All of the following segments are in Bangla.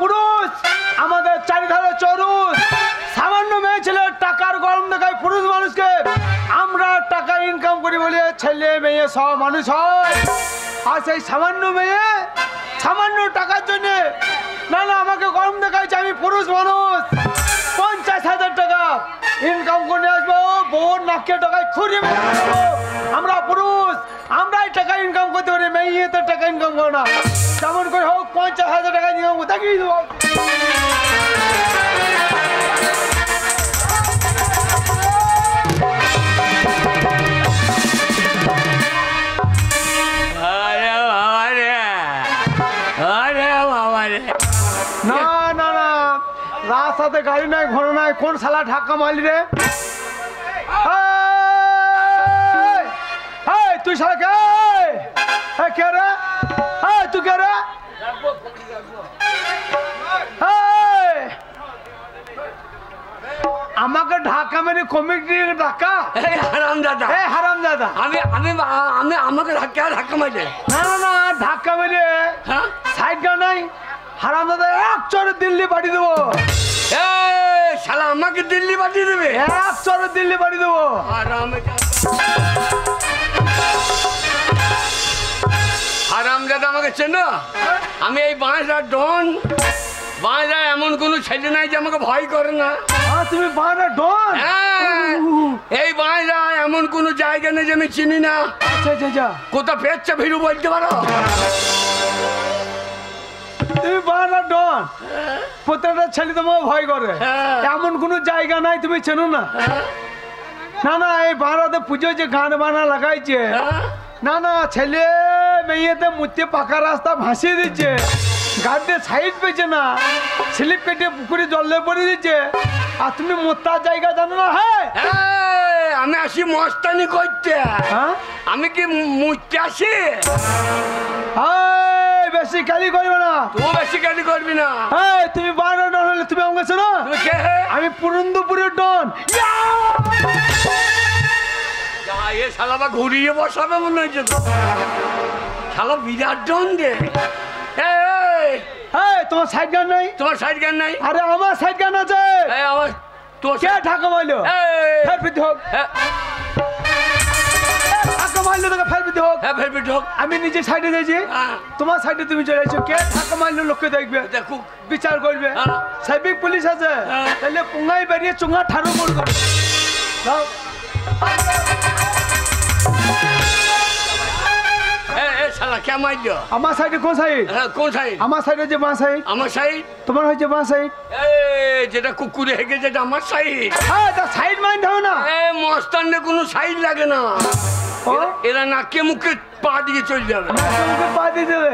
পুরুষ আমাদের চারিধারে চরুষ সামান্য মেয়ে ছেলে টাকার গরম দেখায় পুরুষ মানুষকে আমরা টাকা ইনকাম করি বলে ছেলে মেয়ে সব মানুষ হয় আর সেই সামান্য মেয়ে সামান্য টাকার জন্য না না আমাকে গরম দেখাচ্ছে আমি পুরুষ মানুষ 50,000 টাকা ইনকাম করে আসবো বোন নাকে টাকায় ছুরি আমরা পুরুষ আমরাই টাকা ইনকাম করতে পারি মেয়ে তো টাকা ইনকাম করে না যেমন করে হোক 50,000 টাকা ইনকাম দেখিয়ে দেবো না না না রাস্তাতে গাড়ি নাই ঘর নাই কোন শালা ধাক্কা মারলি রে তুই শালা কে রে তুই কে রে আমাকে ঢাকা মেরে কমিটি ধাক্কা হারামজাদা আমি আমাকে ধাক্কা মারলে না না না ধাক্কা মেরে সাইড গা নাই হারামজাদা এক চরে দিল্লি পাঠিয়ে দেবো শালা আমাকে দিল্লি পাঠিয়ে দেবে এক চরে দিল্লি পাঠিয়ে দেবো হারামজাদা আমাকে চেনো আমি এই বাঁশরা ডন বাঁশরা এমন কোনো ছেলে নাই যে আমাকে ভয় করে না তুমি বাঁশরা ডন এই বাঁশরা এমন কোনো জায়গা নেই যে আমি চিনি না আচ্ছা আচ্ছা কোথাও পেচ্ছা ভিড়ু বলতে পারো তুমি বাঁশরা ডন প্রত্যেকটা ছেলে তোমাকে ভয় করে এমন কোনো জায়গা নাই তুমি চেনো না না না এই বাঁশরাতে পুজো যে গান বানা লাগাইছে না না ছেলে মেয়েতে মুতে পাকা রাস্তা ভাসিয়ে দিচ্ছে গাড়িতে সাইড পেয়েছে না স্লিপ কেটে পুকুরে জলে পড়ে দিচ্ছে আর তুমি মোতার জায়গা জানো না হ্যাঁ আমি আসি মস্তানি করতে আমি কি মুতে আসি বেশি গালি করবে না তুই বেশি গালি করবি না তুমি বারো ডন হলে তুমি আমাকে শোনো আমি পুরন্দপুরের ডন এ শালাবা ঘুরিয়ে বসাবে মনে হচ্ছে শালা বিরাট ডন রে তোমার সাইড গান নাই তোমার সাইড গান নাই আরে আমার সাইড গান আছে আমার তোর কে ঢাকা মারলো ফের পিটি হোক ঢাকা মারলো তোকে ফের পিটি হোক ফের পিটি হোক আমি নিজে সাইডে যাইছি তোমার সাইডে তুমি চলে যাচ্ছ কে ঢাকা মারলো লোককে দেখবে দেখো বিচার করবে সাইবিক পুলিশ আছে তাহলে পুঙ্গাই বেরিয়ে চুঙ্গা ঠাড়ো করবে শালা কে মারলো আমার সাইডে কোন সাইড কোন সাইড আমার সাইড হচ্ছে বাঁ সাইড আমার সাইড তোমার হচ্ছে বাঁ সাইড যেটা কুকুরে হেগে যেটা আমার সাইড সাইড মাইন্ড হবে না মস্তানে কোনো সাইড লাগে না এরা নাকে মুখে পা দিয়ে চলে যাবে মুখে পা দিয়ে দেবে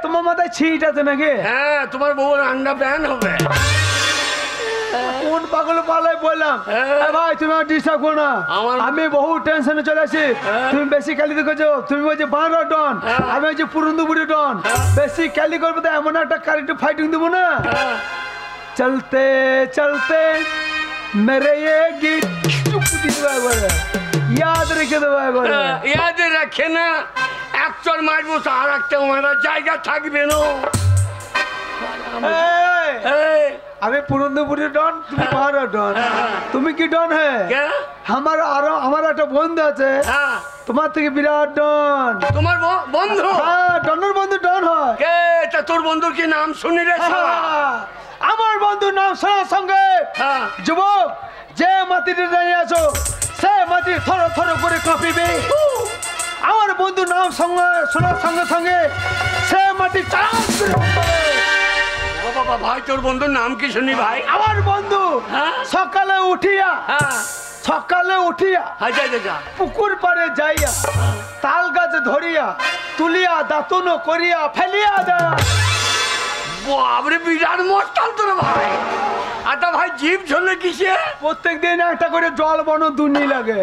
তোমার মাথায় ছিট আছে নাকি হ্যাঁ তোমার বউর আন্ডা প্যান হবে কোন পাগল পালাই বললাম ভাই তুমি ডিস্টার্ব করো না আমি বহু টেনশনে চলে আসি তুমি বেশি ক্যালি দেখেছো তুমি বলছো বাঁধা ডন আমি হচ্ছে পুরন্দপুরি ডন বেশি ক্যালি করবো তো এমন একটা কারেন্ট ফাইটিং দেবো না চলতে চলতে মেরে ये गीत याद রেখে দেবো একবার ইয়াদ রাখে না এক চর মারবো আর একটা মারা জায়গা থাকবে না আমি পুরন্দপুরের ডন তুমি বাহারা ডন তুমি কি ডন হ্যাঁ আমার একটা বন্ধু আছে তোমার থেকে বিরাট ডন তোমার বন্ধু ডনের বন্ধু ডন হয় তা তোর বন্ধুর কি নাম শুনি রে আমার বন্ধুর নাম শোনার সঙ্গে যুবক যে মাটিতে দাঁড়িয়ে আছো সে মাটি থর থর করে কাঁপিবে আমার বন্ধুর নাম সঙ্গে শোনার সঙ্গে সঙ্গে সে মাটি বাবা ভাই তোর বন্ধুর নাম কি শুনি ভাই আমার বন্ধু সকালে উঠিয়া পুকুর পারে যাইয়া তাল গাছ ধরিয়া তুলিয়া দাতুন করিয়া ফেলিয়া দেয় বাবরে বিরাট মস্তান তোর ভাই আচ্ছা ভাই জীব ঝোলে কিসে প্রত্যেক দিন একটা করে জল বন দুনি লাগে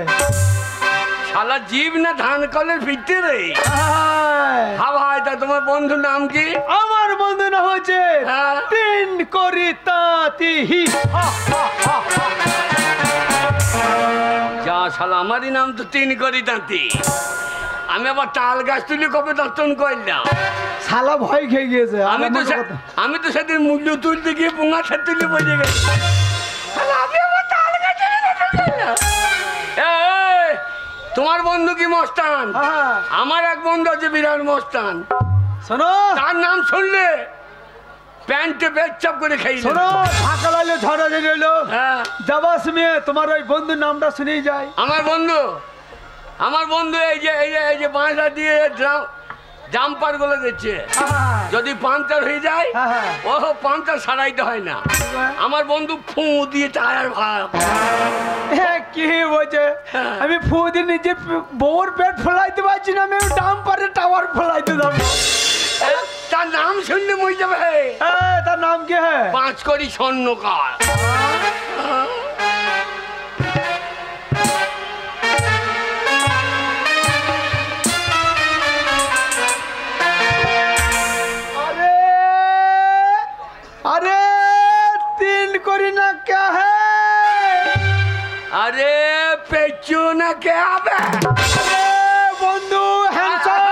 শালা জীব না ধান কলের ভিতরে হ্যাঁ ভাই তা তোমার বন্ধুর নাম কি আমার বন্ধু না হচ্ছে তিন করি তাঁতি যা শালা আমারই নাম তো তিন করি তাঁতি আমি আবার তাল গাছ তুলি কবে দর্শন করলাম। শালা ভয় খেয়ে গিয়েছে। আর আমি তো আমার কথা- আমি তো সেদিন মূল্য তুলতে গিয়ে পোঙা ছাড় তুলে বসে গেছি। শালা, আমি আবার তাল গাছে দর্শন করলাম। এই, তোমার বন্ধু কি মস্তান? হ্যাঁ, আমার এক বন্ধু আছে বিরাট মস্তান, শোনো তার নাম শুনলে প্যান্টে বেচাপ করে খাই। শোনো, ঢাকা লাইলে ঝড়া যে রইলো হ্যাঁ, যাবার সময় তোমার ওই বন্ধুর নামটা শুনেই যায়। আমার বন্ধু এই যে বাঁশা দিয়ে জাম্পার গুলো দিচ্ছে, হ্যাঁ, যদি পাঞ্চার হয়ে যায় হ্যাঁ। ও পাঞ্চার সারাইতে হয় না। আমার বন্ধু ফু দিয়ে টায়ার ভাব। কি বলছে? আমি ফু দিয়ে নিজের বউর পেট ফেলাইতে পারছি না, আমি ডাম পারে টাওয়ার ফেলাইতে যাবো। তার নাম শুনলে মরে যাবে। তার নাম কি? হ্যাঁ, 5 কোটি স্বর্ণকার। अरे अरे 3 कोरी ना क्या है? আরে পেছু না কে হবে? अरे बंधु हैंडसम।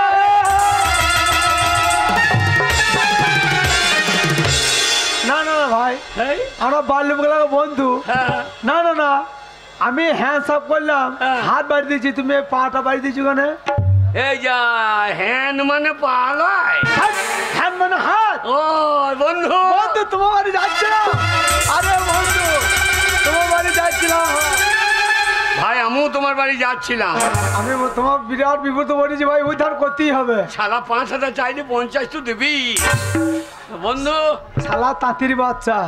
না না না ভাই, এই, আমরা বাল্যবেলা বন্ধু। হ্যাঁ, না না না, আমি হ্যান্ডসাপ করলাম, হ্যাঁ। হাত বাড়ি দিয়েছি, তুমি এই পাটা বাড়ি দিয়েছো কেন? এই যা হ্যান মানে পালায়। হ্যান্ড মানে হাত। ও বন্ধু, বন্ধু তোমার বাড়ি যাচ্ছিলাম। আরে বন্ধু তোমার বাড়ি যাচ্ছিলাম। ভাই আমিও তোমার বাড়ি যাচ্ছিলাম। আমি তোমার বিরাট বিপদে পড়েছি ভাই, উদ্ধার করতেই হবে। শালা 5,000 চাইলে 50 তো দিবি বন্ধু। শালা তাঁতির বাচ্চা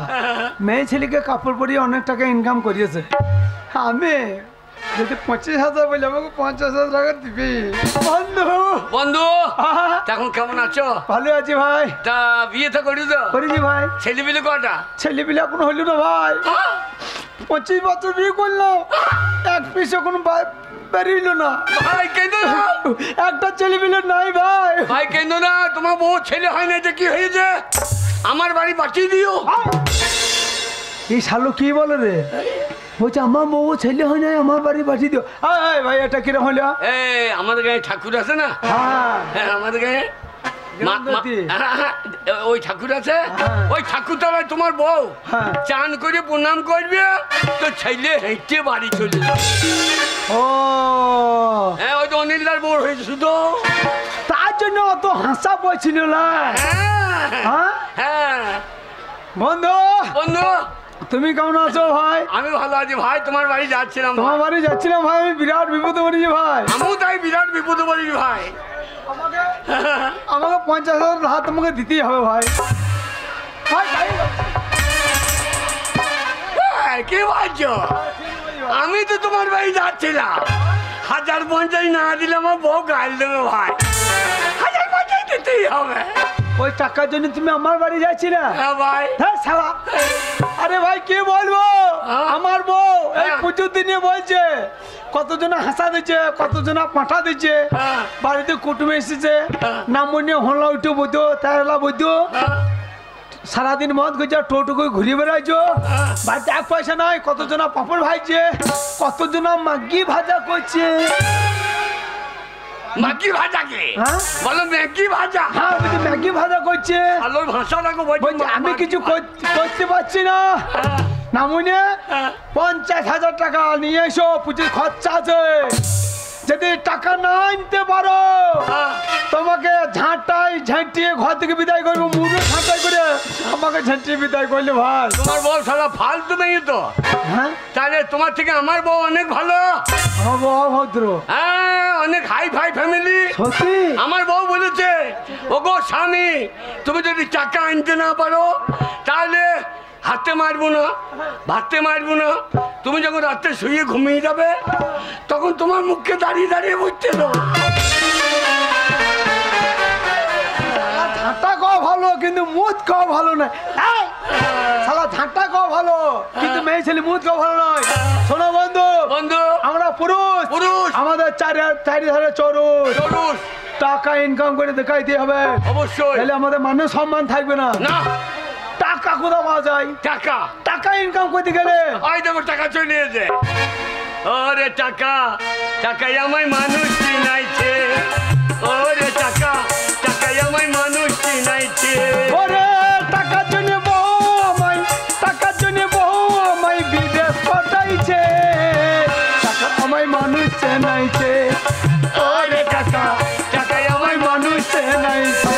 মেয়ে ছেলেকে কাপড় পরিয়ে অনেক টাকা ইনকাম করিয়েছে। আমি যদি 25,000 বলে আমাকে 50,000 টাকা দিবি বন্ধু। বন্ধু আহা, তা এখন কেমন আছো? ভালো আছি ভাই। তা বিয়ে তো করি তো? করেছি ভাই। ছেলে পিলে কটা? ছেলে পিলে এখন হইল না ভাই, 25 বছর বিয়ে করলাম, এক পিস এখন বেরিয়েছিল না। ভাই কেন না? একটা ছেলে পিলে নাই ভাই। ভাই কেন না? তোমার বউ ছেলে হয় না, যে কি হয়েছে? আমার বাড়ি পাঠিয়ে দিও। এই শালো কি বলে রে? বলছে আমার বউ ছেলে হয় না, আমার বাড়ি পাঠিয়ে দিও। এই ভাই এটা কিরকম হলো? এই আমাদের গায়ে ঠাকুর আছে না? হ্যাঁ, হ্যাঁ, আমাদের গায়ে গ্রামদেবতী। ওই ঠাকুর আছে, হ্যাঁ। ওই ঠাকুর তলায় তোমার বউ হ্যাঁ। চান করে প্রণাম করবে, তো ছেলে হেঁটে বাড়ি চলে যাবে। ও হ্যাঁ, ওই তো অনিলদার বউ হয়েছে শুধু। তার জন্য অত হাসা পড়ছিল না। হ্যাঁ হ্যাঁ হ্যাঁ। বন্ধু বন্ধু তুমি কেমন আছো ভাই? আমি ভালো আছি ভাই, তোমার বাড়ি যাচ্ছিলাম। তোমার বাড়ি যাচ্ছিলাম ভাই, আমি বিরাট বিপদে পড়েছি ভাই। আমিও তাই বিরাট বিপদে পড়েছি ভাই। আমাকে 50,000 হাত তোমাকে দিতেই হবে ভাই। ভাই, ভাই। হ্যাঁ, কি বলছো? আমি তো তোমার বাড়ি যাচ্ছিলাম, 1,050 না দিলে আমার বউ গাল দেবে ভাই। 1,050 দিতেই হবে। ওই টাকার জন্য তুমি আমার বাড়ি যাচ্ছিলে? হ্যাঁ ভাই। হ্যাঁ শালা। আরে ভাই কি বলবো, হ্যাঁ। আমার বউ এই হ্যাঁ। পুজোর দিনে বলছে কতজনা হাসা দিচ্ছে, কতজনা পাঠা দিচ্ছে, হ্যাঁ। বাড়িতে কুটুম এসেছে, হ্যাঁ। নাম মনে হলা উঠে বইতো তাহলা বইতো, হ্যাঁ, সারাদিন মদ করছে, টোটো ঘুরে বেড়াইছো, বাড়িতে এক পয়সা নাই, কতজনা পাপড় ভাজছে, কতজনা মাগি ভাজা করছে। ম্যাগি ভাজা কে? হ্যাঁ? বলো ম্যাগি ভাজা। হ্যাঁ বলছে ম্যাগি ভাজা করছে। আলোর ভাষাটাকে বলছে আমি কিছু করতে পারছি না, নামুনে 50,000 টাকা নিয়ে এসো, পুজোর খরচা আছে, যদি টাকা না আনতে পারো তোমাকে ঝাঁটিয়ে ঘর থেকে বিদায় করবো, মুড়ো ঝাঁটাই করে আমাকে ঝাঁটিয়ে বিদায় করলে ভাই। তোমার বউ সারা ফালতু মেয়ে তো। হ্যাঁ, তাহলে তোমার থেকে আমার বউ অনেক ভালো। আমার বউ অভদ্র। হ্যাঁ, অনেক হাই ফাই ফ্যামিলি। সত্যি? আমার বউ বলেছে, ওগো স্বামী, তুমি যদি টাকা আনতে না পারো তাহলে হাতে মারবো না, ভাতে মারবো না, তুমি যখন রাত্রে শুয়ে ঘুমিয়ে যাবে তখন তোমার মুখকে দাঁড়িয়ে দাঁড়িয়ে বুঝতে দেবো। ঝাঁটা খাওয়া ভালো কিন্তু মুদ খাওয়া ভালো নয়। এই, শালা ঝাঁটা খাওয়া ভালো কিন্তু মেয়ে ছেলে মুদ খাওয়া ভালো নয়। শোনো বন্ধু, বন্ধু আমরা পুরুষ, পুরুষ। আমাদের চারিধারে চরুষ, চলুস। টাকা ইনকাম করে দেখাইতে হবে, অবশ্যই। তাহলে আমাদের মানুষ সম্মান থাকবে না। না, টাকা কোথা পাওয়া যায়? টাকা। টাকা ইনকাম করতে গেলে ওই দেখো টাকা চলে এসে। ওরে টাকা, টাকাই আমায় মানুষ চিনাইছে। ওরে টাকা টাকায় আমায় মানুষ চিনাইছে ওরে টাকার জন্য বহু আমায় টাকার জন্য বহু আমায় বিদেশ পাঠাইছে টাকা আমায় মানুষ চেনাইছে ওরে টাকা টাকায় আমায় মানুষ চেনাইছে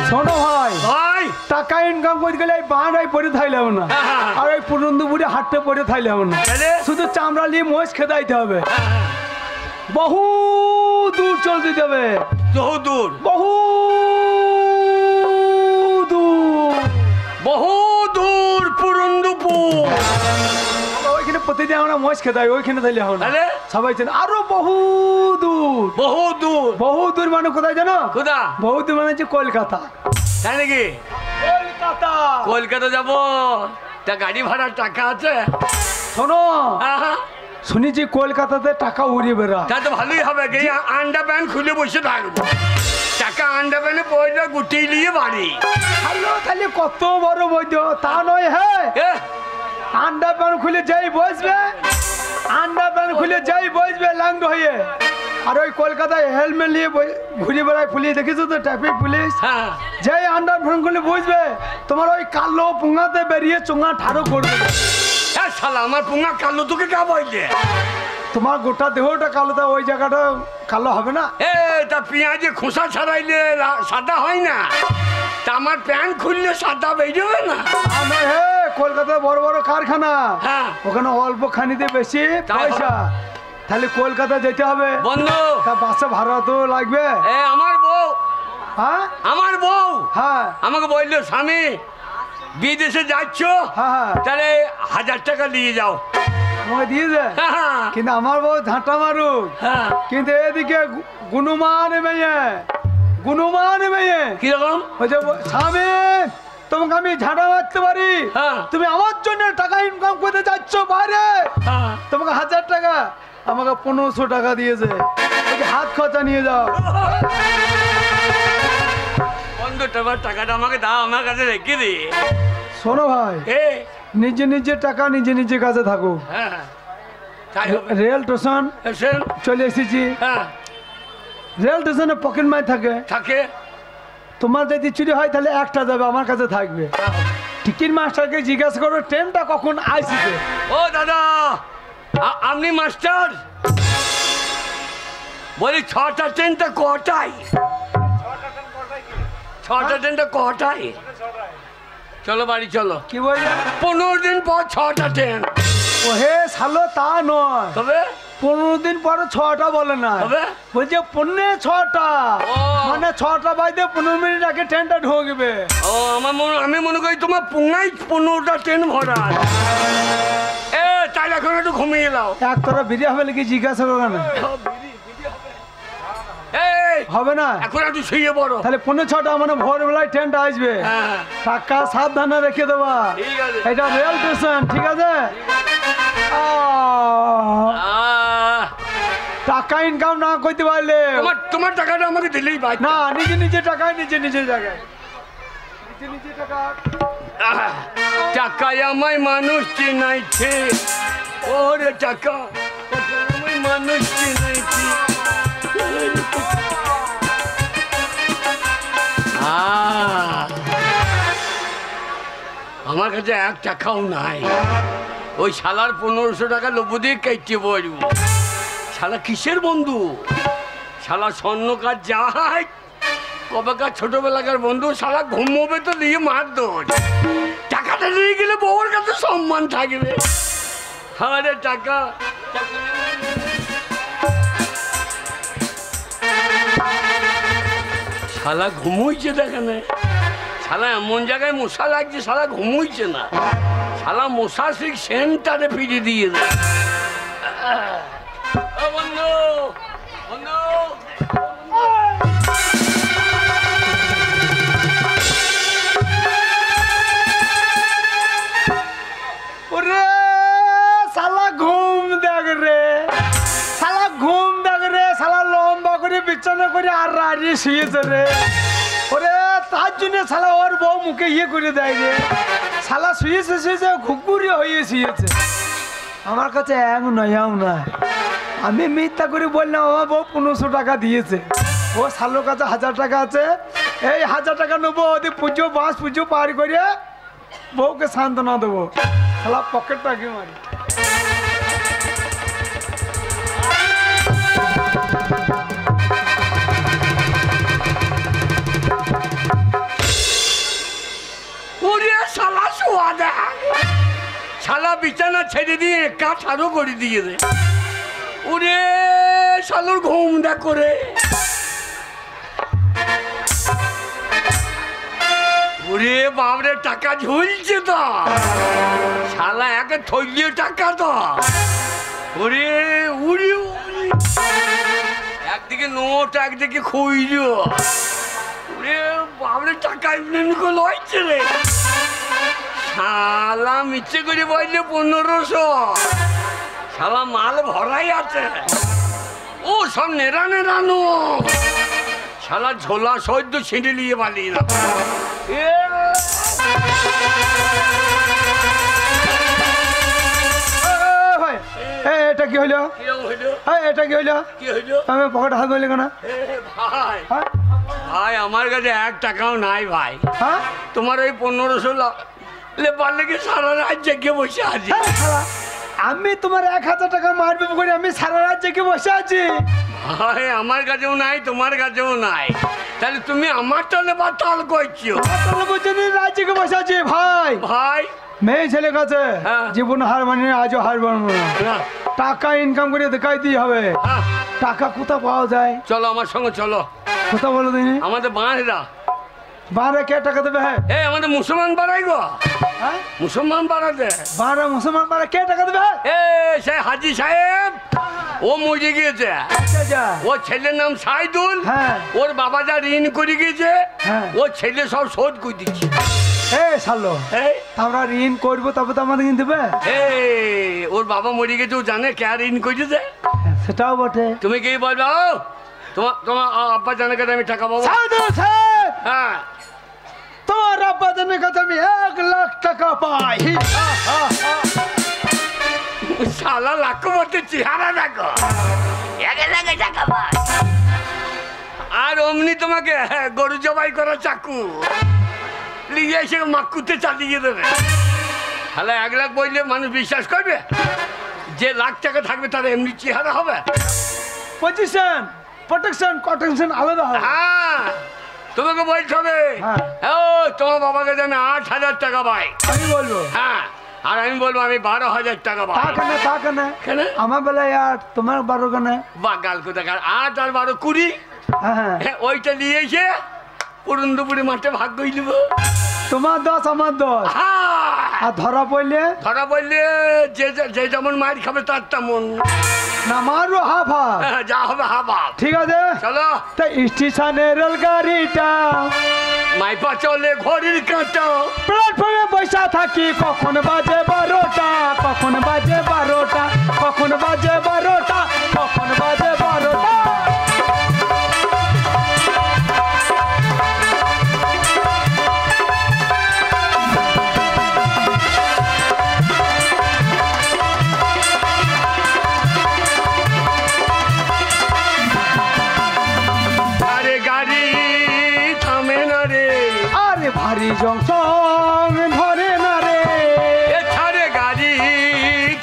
শোনো ভাই ভাই টাকা ইনকাম করতে গেলে এই বাঁধাই পরে থাইলাম না আর ওই পুরন্দুপুরে হাটতে পরে থাইলাম না তাহলে? শুধু চামড়া নিয়ে মোষ খেদাইতে হবে বহু দূর চল দিতে হবে বহু দূর বহু দূর বহু দূর পুরন্দুপুর ওইখানে প্রতিদিন আমরা মোষ খেদাই ওইখানে থাইলে হবে না তাহলে? সবাই চেন আরো বহু দূর বহু দূর বহু দূর মানে কোথায় জানো কোথা বহু দূর মানে হচ্ছে কলকাতা তাই নাকি কলকাতা কলকাতা যাব তা গাড়ি ভাড়ার টাকা আছে শোনো আহা, শুনেছি কলকাতাতে টাকা উড়িয়ে বেড়া তা তো ভালোই হবে কি আন্ডা প্যান্ট খুলে বসে থাকবো টাকা আন্ডা প্যান্টে পয়সা গুটিয়ে নিয়ে বাড়ি হ্যালো তাহলে কত বড় বৈদ্য তা নয় হ্যাঁ এ, আন্ডা প্যান্ট খুলে যাই বসবে আন্ডা প্যান্ট খুলে যাই বসবে লাঙ্গ হয়ে আর ওই কলকাতায় হেলমেট নিয়ে ঘুরে বেড়ায় পুলিশ দেখেছো তো ট্রাফিক পুলিশ হ্যাঁ যেই আন্ডার প্যান্ট খুলে বসবে তোমার ওই কালো পুঙ্গাতে বেরিয়ে চোঙা ঠাড়ো করবে এ শালা আমার পুঙ্গা কালো তোকে কা বলছে তোমার গোটা দেহটা কালো তা ওই জায়গাটা কালো হবে না এ তা পেঁয়াজে খোসা ছাড়াইলে সাদা হয় না তা আমার প্যান্ট খুললে সাদা বেরোবে না তা নয় হে কলকাতায় বড় বড় কারখানা হ্যাঁ ওখানে অল্প খানিতে বেশি তাই পয়সা তাহলে কলকাতা যেতে হবে বন্ধু তা বাসে ভাড়া তো লাগবে এ আমার বউ হ্যাঁ আমার বউ হ্যাঁ আমাকে বললো স্বামী বিদেশে যাচ্ছ হ্যাঁ তাহলে 1000 টাকা নিয়ে যাও আমাকে দিয়ে দে হ্যাঁ, কিন্তু আমার বউ ঝাঁটা মারুক হ্যাঁ। কিন্তু এদিকে গুনুমান মেয়ে গুনুমান মেয়ে কিরকম ওই যে স্বামী তোমাকে আমি ঝাঁটা মারতে পারি হ্যাঁ। তুমি আমার জন্য টাকা ইনকাম করতে যাচ্ছ বাইরে হ্যাঁ। তোমাকে 1000 টাকা আমাকে 1500 টাকা দিয়েছে ওকে হাত খরচা নিয়ে যাও বন্ধু তোমার টাকাটা আমাকে দাও আমার কাছে রেখে দি শোনো ভাই এ নিজে নিজের টাকা নিজে নিজের কাছে থাকো হ্যাঁ তাই হবে রেল স্টেশন এসেন চলে এসেছি হ্যাঁ রেল স্টেশনে পকেট মাই থাকে থাকে তোমার যদি চুরি হয় তাহলে একটা যাবে আমার কাছে থাকবে টিকিট মাস্টারকে জিজ্ঞাসা করো ট্রেনটা কখন আসছে ও দাদা আপনি মাস্টার বলি 6টা ট্রেনটা কটায় 6টা ট্রেনটা কটায় চলো বাড়ি চলো কি বলছে 15 দিন পর 6টা ট্রেন ও হে সালো তা নয় তবে 15 দিন পরে 6টা বলে না তবে? বলছে 6টা ও। মানে 6টা বাজতে 15 মিনিট আগে ট্রেনটা ঢুকবে ও আমি মনে করি তোমার পুঙ্গাই 15টা ট্রেন ভরা এ তাহলে এখন একটু ঘুমিয়ে নাও একতরা বেরিয়ে হবে নাকি জিজ্ঞাসা করো না এই হবে না এখন একটু শুয়ে পড়ো তাহলে 6:45 মানে ভোরবেলায় ট্রেনটা আসবে হ্যাঁ টাকা সাবধানে রেখে দেবা ঠিক আছে এটা রেল স্টেশন ঠিক আছে টাকা ইনকাম না করতে পারলে তোমার টাকাটা আমাকে দিলেই ভাই না নিজে নিজে টাকায় নিজে নিজে জায়গায় নিজে নিজে টাকা টাকায় আমায় মানুষ চিনাইছে ওরে টাকা টাকায় আমায় মানুষ চিনাইছে আমার কাছে 1 টাকাও নাই ওই শালার 1500 টাকা লোভ দিয়ে কেটে বলবো শালা কিসের বন্ধু শালা স্বর্ণকার যায় কবেকার ছোটবেলাকার বন্ধু শালা ঘুমোবে তো নিয়ে মারধর টাকাটা নিয়ে গেলে বউর কাছে সম্মান থাকবে আরে টাকা শালা ঘুমোইছে দেখেনে শালা এমন জায়গায় মশা লাগছে শালা ঘুমোইছে না শালা মশা ঠিক সেন্টারে ফিরে দিয়ে দেয় বন্ধু বন্ধু ওরে শালা ঘুম দেখ রে শালা ওরে তার জন্য শালা ওর বউ মুখে ইয়ে করে দেয় রে, শালা শুয়েছে শুয়েছে ঘুকুরি হয়ে শুয়েছে। আমার কাছে এক নয় আমি মিথ্যা করে বললাম আমার বউ 1500 টাকা দিয়েছে, ও শালোর কাছে 1000 টাকা আছে, এই 1000 টাকা নেবো, ওদের পুজো বাস পুজো পার করে বউকে সান্ত্বনা দেবো, শালা পকেটটা আগে মারি। ওরে শালা শোয়া দেখ, শালা বিছানা ছেড়ে দিয়ে কাঠ আরো করে দিয়েছে। ওরে শালোর ঘুম দেখ করে, ওরে বাবরে টাকা ঝুলছে তো, শালা একে থইলে টাকা তো। ওরে উড়ি উড়ি, একদিকে নোট একদিকে খুইল, ওরে বাবরে টাকা এমনি লইছে রে। শালা মিচ্ছে করে বললে 1500, শালা মাল ভরাই আছে, ও সব নেরানো, শালা ঝোলা সহ্য ছিঁড়ে নিয়ে পালিয়ে না। এটা কি হইলো? এটা কি হইলো? কি হইলো? আমি পকেট হাত বললে কেন? ভাই হ্যাঁ? ভাই আমার কাছে 1 টাকাও নাই ভাই, হ্যাঁ? তোমার ওই 1500 লে পারলে কি সারা রাত জেগে বসে আছি। আমি তোমার 1000 টাকা মারবে করে আমি সারা রাত জেগে বসে আছি। ভাই আমার কাছেও নাই, তোমার কাছেও নাই, তাহলে তুমি আমার টালে বা তাল করছো। তাহলে বুঝছেন রাত জেগে বসে আছি ভাই। ভাই মেয়ে ছেলে কাছে হ্যাঁ। জীবন হার মানে আজও হার মানবো না, না, টাকা ইনকাম করে দেখাই দিয়ে হবে। হ্যাঁ, টাকা কোথা পাওয়া যায়? চলো আমার সঙ্গে চলো, কোথা বলো দিনি? আমাদের বাঁধরা বারে কে টাকা দেবে? হ্যাঁ এই আমাদের মুসলমান পাড়াই গো, হ্যাঁ? মুসলমান পাড়াতে বারে মুসলমান বারে কে টাকা দেবে? এ সে হাজি সাহেব, ও মরে গিয়েছে, যা ও ছেলের নাম সাইদুল, হ্যাঁ। ওর বাবা যা ঋণ করে গিয়েছে, হ্যাঁ। ও ছেলে সব শোধ করে দিচ্ছে। এ শালো এই আমরা ঋণ করবো তবে তো আমাদের কিনতে দেবে। এই ওর বাবা মরে গেছে, ও জানে কে ঋণ করেছে? সেটাও বটে। তুমি কি বলবে? ও তোমার তোমার আব্বা জানে কাছে আমি টাকা পাবো? সাইদুল সাহেব, হ্যাঁ, তোমার আব্বা জানের কাছে আমি 1 লাখ টাকা পাই। শালা লাখ মধ্যে চেহারা দেখো, 1 লাখ টাকা পাই, আর অমনি তোমাকে গরু জবাই করা চাকু নিয়ে এসে মাকুতে চালিয়ে দেবে। তাহলে 1 লাখ বললে মানুষ বিশ্বাস করবে? যে লাখ টাকা থাকবে তার এমনি চেহারা হবে? পজিশন প্রোটেকশন কটেকশন আলাদা হবে। হ্যাঁ, তোমাকে বলতে হবে হ্যাঁ। ও তোমার বাবাকে আমি 8000 টাকা পাই, আমি বলবো হ্যাঁ, আর আমি বলবো আমি 12,000 টাকা পাই। তা কেন কেন? আমার বেলায় 8 তোমার 12 কেন? বা গাল কোথাকার, 8 আর 12 20, হ্যাঁ হ্যাঁ, ওইটা নিয়ে এসে পুরন্দপুরি মাঠে ভাগ করে দিব। তোমার 10 আমার 10, আর ধরা পড়লে ধরা বললে যে যে যেমন মার খাবে তার তেমন, না মারো হাফ হাফ। হ্যাঁ, যা হবে হাবা। ঠিক আছে চলো তা স্টেশনের রেল গাড়িটা মাইপা চলে ঘড়ির কাঁটা, প্ল্যাটফর্মে বসা থাকি কখন বাজে 12টা, কখন বাজে 12টা, কখন বাজে 12টা, কখন বাজে 12টা। আরে গাড়ি থামে না রে, আরে ভারী জংশন ধরে না রে, এ ছাড়ে গাড়ি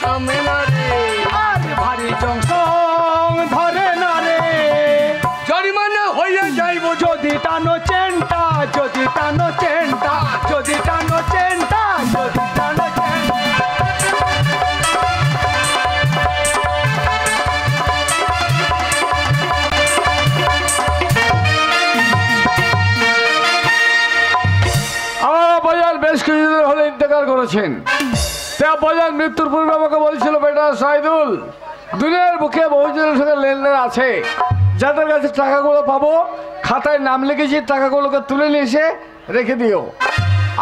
থামে না রে, আরে ভারী জংশন ধরে না রে, জরিমানা হয়ে যাইব যদি টানো চেনটা, যদি টানো চেনটা, যদি টানো চেনটা, যদি টানো চেনটা। আমার বাজার বেশ কিছুদিন হলে ইন্তেকাল করেছেন। তা বাজার মৃত্যুর পূর্বে আমাকে বলছিল, বেটা সাইদুল, দুনিয়ার বুকে বহুজনের সঙ্গে লেনদেন আছে, যাদের কাছে টাকাগুলো পাবো খাতায় নাম লিখেছি, টাকাগুলোকে তুলে নিয়ে এসে রেখে দিও,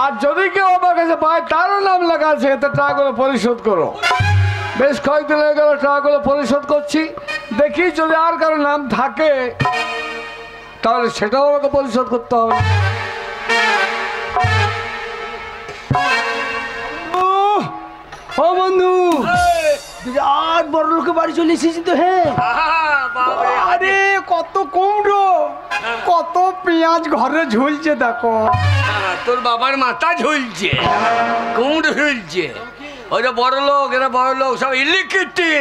আর যদি কেউ আমার কাছে পায় তারও নাম লেখা আছে, এতে টাকাগুলো পরিশোধ করো। বেশ কয়েকদিন হয়ে গেল টাকাগুলো পরিশোধ করছি, দেখি যদি আর কারো নাম থাকে তাহলে সেটাও আমাকে পরিশোধ করতে হবে। ও বন্ধু, বিরাট বড় লোকের বাড়ি চলে এসেছি তো। হ্যাঁ, আরে কত কুমড়ো, কত পেঁয়াজ ঘরে ঝুলছে দেখো। তোর বাবার মাথা ঝুলছে, কুমড়ো ঝুলছে। ওরা বড় লোক, এরা বড় লোক, সব ইলিকিটি।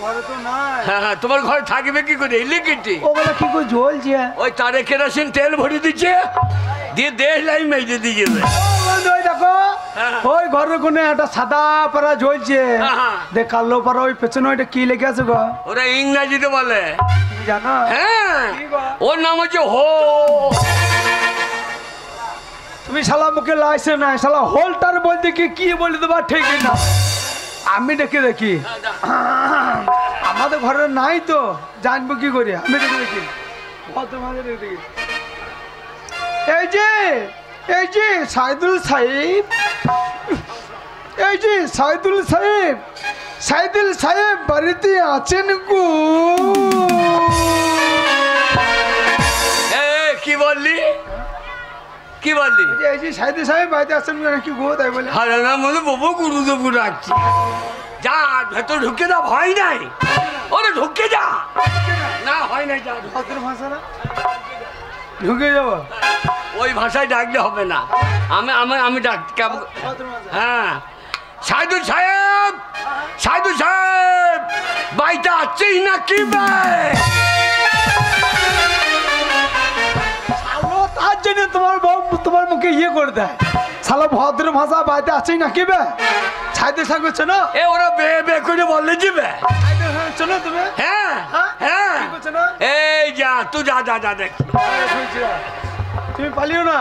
ঘরে তো নাই। হ্যাঁ, তোমার ঘরে থাকবে কি করে ইলিকিটি? ওগুলা কি করে ঝুলছে? ওই তারে কেরোসিন তেল ভরে দিচ্ছে, দিয়ে দেশ লাই মেজে দিয়ে যাবে। ওই দেখো, ওই ঘরের কোণে একটা সাদা পাড়া ঝুলছে। হ্যাঁ। দেখ কালো পাড়া, ওই পেছনে ওইটা কি লেগে আছে গো? ওরা ইংরাজিতে বলে। তুমি জানো? হ্যাঁ, কি গো? ওর নাম হচ্ছে হো। তুমি শালা মুখে লাইছে না, শালা হোলটার বলতে কি বলে দেবা ঠিক না। আমি ডেকে দেখি, আমাদের ঘরে নাই তো জানবো কি করে। আমি ডেকে দেখি, এই যে সাইদুল সাহেব, এই যে সাইদুল সাহেব, সাইদুল সাহেব বাড়িতে আছেন গো? কি বললি, কি বললি? এই যে সাইদুল সাহেব বাড়িতে আছেন নাকি গো? তাই বলে হারা না মনে বাবু গুরুদেব রাখছি। যা ভেতর ঢুকে যা, ভয় নাই। ওরে ঢুকে যা। না হয় নাই, যা। ভদ্র ভাষা না, ঢুকে যাবো। ওই ভাষায় ডাকলে হবে না। আমি ডাক। হ্যাঁ, সাইদুল সাহেব, সাইদুল সাহেব বাড়িতে আছেই না কি ভাই? তার জন্য তোমার মুখে ইয়ে করে দেয়। শালা ভদ্র ভাষা বাড়িতে আছেই না কি বে? সাইদুল সাহেব করছো না? এ ওরা বে বে করে বললে যাবে। চলো তুমি। হ্যাঁ হ্যাঁ, এই যা তুই, যা যা যা দেখ। তুমি পালিও না।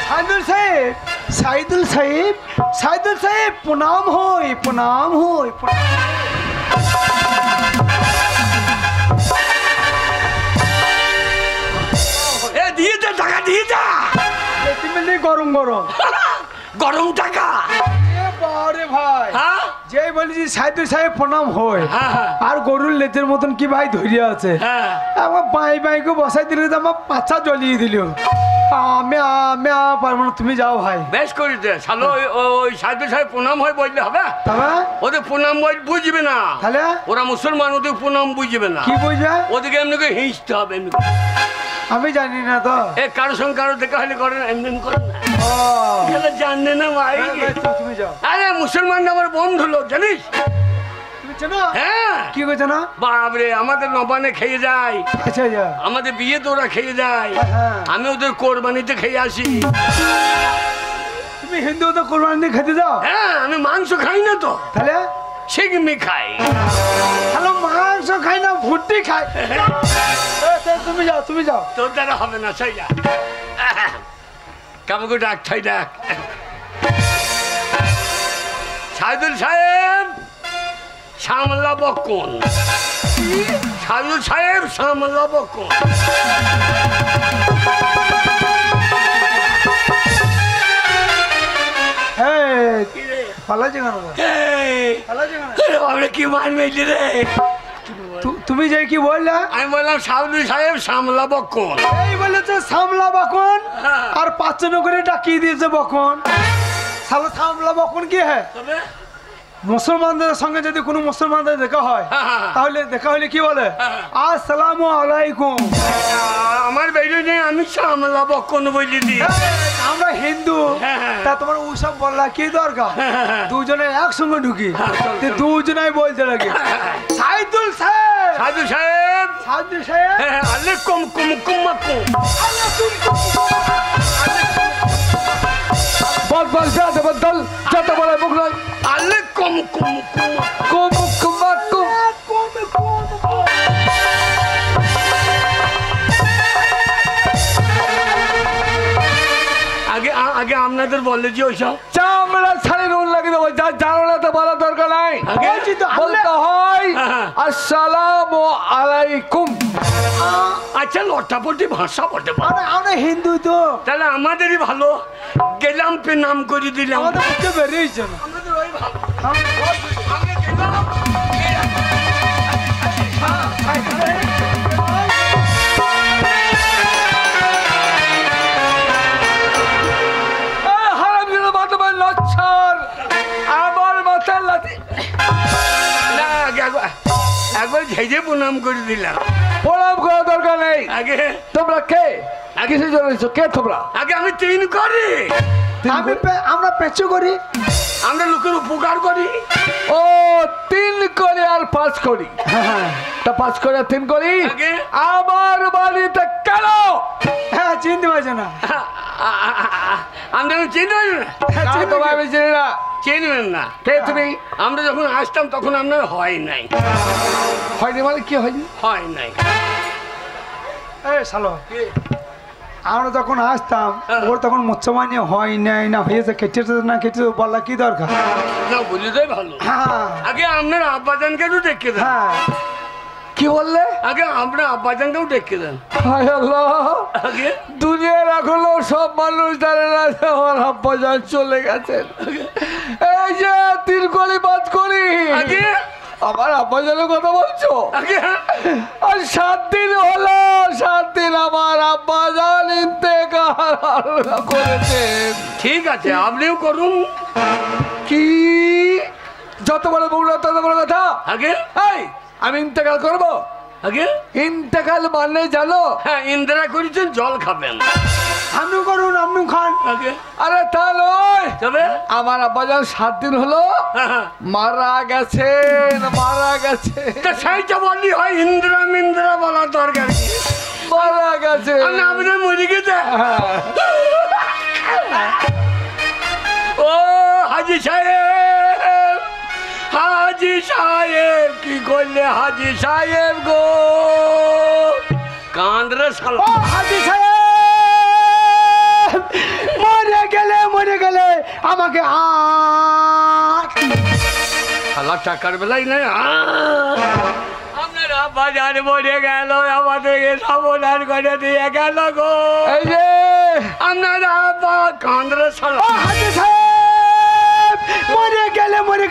সাইদুল সাহেব, সাইদুল সাহেব, সাইদুল সাহেব প্রণাম হই, প্রণাম হই। এ দিয়ে দে টাকা, দিয়ে যা। গরম গরম গরম টাকা। বারে ভাই, হ্যাঁ, যেই বলেছি সাইদুল সাহেব প্রণাম হয়, আর গরুর লেজের মতন কি ভাই ধরে আছে। হ্যাঁ, আমার বাই বাইকে বসাই দিলে তো আমার পাছা জ্বলিয়ে দিল। আমি পারবো না, তুমি যাও ভাই। বেশ করে দে। শালো ওই সাইদুল সাহেব প্রণাম হয় বললে হবে? তবে ওদের প্রণাম বই বুঝবে না। তাহলে ওরা মুসলমান, ওদের প্রণাম বুঝবে না। কি বুঝবে? ওদেরকে এমনি করে হিঁচতে হবে। এমনি আমি জানি না তো। এ কারোর সঙ্গে কারো দেখা হলে করে না, এমনি করে না। জানলে না ভাই। তুমি যাও। আরে মুসলমান আমার বন্ধু লোক, জানিস? তুমি চেনো? হ্যাঁ। কি করছো না? বাপরে, আমাদের নবানে খেয়ে যায়, আচ্ছা আচ্ছা। আমাদের বিয়েতে ওরা খেয়ে যায়, হ্যাঁ। আমি ওদের কোরবানিতে খেয়ে আসি। তুমি হিন্দু তো কোরবানি খেতে যাও? হ্যাঁ, আমি মাংস খাই না তো, তাহলে শিগমি খাই। হ্যালো, মাংস খাই না, ভুট্টি খাই। তুমি যাও, তুমি যাও। তোর দ্বারা হবে না, সেই যা। কামাকে ডাক, ছাই ডাক। সাইদুল সাহেব সামলাবো কোন? সাইদুল সাহেব সামলাবো কোন? পালাইছে কেন? আমরা কি মার মেলি রে? তুমি যে কি বললা? আমি বললাম সাইদুল সাহেব সামলাবো কোন? এই বলেছে সামলা বকন, আর পাঁচজন করে ডাকিয়ে দিয়েছে বকন। সালা সামলা বকন কি হ্যাঁ? মুসলমানদের সঙ্গে যদি কোনো মুসলমানদের দেখা হয়, তাহলে দেখা হলে কি বলে? আসসালামু আলাইকুম। আমার বেরিয়ে নেই, আমি সামলাবো কোন বলি দি। আমরা হিন্দু, তা তোমার ওসব বললা কি দরকার? দুজনে একসঙ্গে ঢুকি, দুজনাই বলতে লাগে সাইদুল সাহেব, সাইদুল সাহেব, সাইদুল সাহেব, আলাইকুম কুম কুম কুম। বল বল, যাতে বদল, যাতে বলে মুখ নয়। আলাইকুম কুম কুম কুম কুম কুম। আগে আপনাদের বললে যে ওইসব চামড়া ছাড়ি নুন লাগিয়ে দেবো, যা জানো না তো বলার দরকার নাই। আগে বলছি তো বলতে হয় হ্যাঁ। আসসালামু আলাইকুম। আচ্ছা লটাপটি ভাষা বলতে পারো, আমরা হিন্দু তো, তাহলে আমাদেরই ভালো, গেলাম পে নাম করে দিলাম। আমাদের মুখে বেরিয়েছে না। আমাদের ওই ভালো। আমরা গেলাম, হারামজাদা মাধ্যমে লচ্ছর আমার মাথায় লাথি। না আগে একবার ঝেঝে প্রণাম করে দিলাম। প্রণাম করার দরকার নেই। আগে তোমরা কে? কিসের জন্য এসেছো? কে তোমরা? আগে আমি 3 করি, আমরা পেঁচু করি। আমরা লোকের উপকার করি। ও 3 করে আর 5 করি। তা 5 করে আর 3 করি। আগে আমার বাড়িতে কেন? হ্যাঁ, চিনতে পারছে না। আমরা চিনবেন না, না, তোমায় আমি চিনি না। চিনবেন না। কে তুমি? আমরা যখন আসতাম তখন আপনার হয় নাই। হয়নি মানে কি হয়নি? হয় নাই এই শালো, আমরা যখন আসতাম ওর তখন মুসলমানি হয় নাই, না হয়েছে, কেটেছে না কেটেছে, বলা কি দরকার? না বুঝলেই ভালো। হ্যাঁ আগে আপনার আব্বাজানকে একটু দেখে দেন। হ্যাঁ, কি বললে? আগে আপনার আব্বাজানকেও দেখে দেন। হায় আল্লাহ, আগে দুনিয়ার এখনো সব মানুষ জানে না যে আমার আব্বাজান চলে গেছেন। এই যে 3 করি 5 করি, আগে আমার আব্বাজানের কথা বলছো? আগে আর 7 দিন হলো, 7 দিন আমার আব্বাজান ইন্তেকাল করেছেন। ঠিক আছে, আপনিও করুন। কি যত বড় বউলা তত বড় কথা। আগে এই আমি ইন্তেকাল করবো? আগে ইন্তেকাল মানে জানো? হ্যাঁ, ইন্দিরা করেছেন, জল খাবেন। আপনি করুন, আপনি খান। আগে আরে তা নয়, তবে আমার আব্বাজান 7 দিন হলো মারা গেছেন, মারা গেছে। তা সেইটা বললি হয়, ইন্দিরা মিন্দিরা বলা দরকার কি? মারা গেছে। আপনার মরে গেছে। ও হাজি সাহেব, হাজি সাহেব কি করলে হাজি সাহেব গো? কান্দ্রে ও শালা। হাজি সাহেব, মরে গেলে আমাকে শালা টাকার বেলায় নাই। আপনার বাজার মরে গেল, আমাদেরকে সাবধান করে দিয়ে গেল গো। এই যে আপনার আব্বা কান্দ্রে শালা। ও হাজি সাহেব, মরে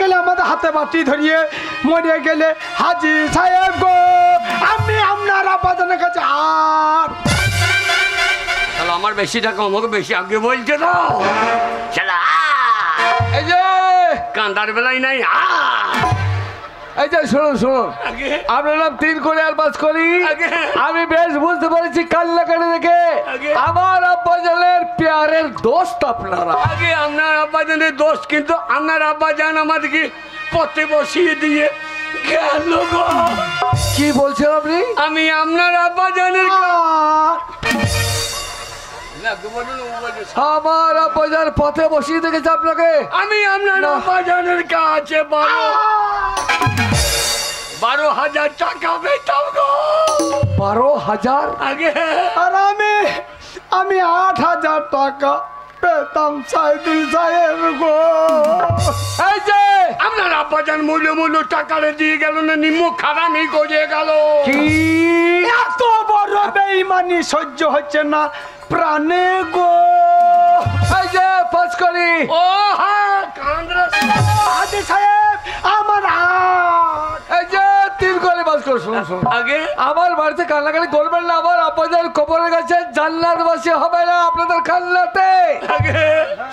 গেলে আমাদের হাতে বাটি ধরিয়ে মরে গেলে হাজি সাহেব গো, আমি আপনার আব্বাজানের কাছে শালা আমার বেশি টাকা, আমাকে বেশি আগে বলছে তো শালা। এই যে কান্দার বেলায় নাই। এই যে শুনুন শুনুন, আগে আপনার নাম 3 করে আর 5 করি। আগে আমি বেশ বুঝতে পারছি কান্নাকাটি দেখে আগে। আমার আব্বাজানের প্যারের দোস্ত আপনারা। আগে আপনার আব্বাজানের দোষ, কিন্তু আপনার আব্বাজান আমাদেরকে পথে বসিয়ে দিয়ে গেল গো। কি বলছেন আপনি? আমি আপনার আব্বাজানের আমার আব্বাজান পথে বসিয়ে দেখেছে আপনাকে? আমি আপনার আব্বাজানের কাছে 12,000 টাকা পেতাম গো। 12,000? আগে আর আমি 8,000 টাকা পেতাম সাইদুল সাহেব গো। এই যে আপনার আব্বাজান মূল্য টাকারে দিয়ে গেল না, নিমুখ খারামি করে গেল। কি এত বড় বেঈমানি সহ্য হচ্ছে না প্রাণে গো। এই যে 5 করি। ও হ্যাঁ, কান্দ্রা হাজি সাহেব, আমার এই যে 3 করে 5 করে। শুনুন শুনুন, আগে আমার বাড়িতে কান্নাকাটি করবেন না। আমার আব্বাজান কবরের কাছে জান্নাতবাসী হবে না আপনাদের কান্নাতে। আগে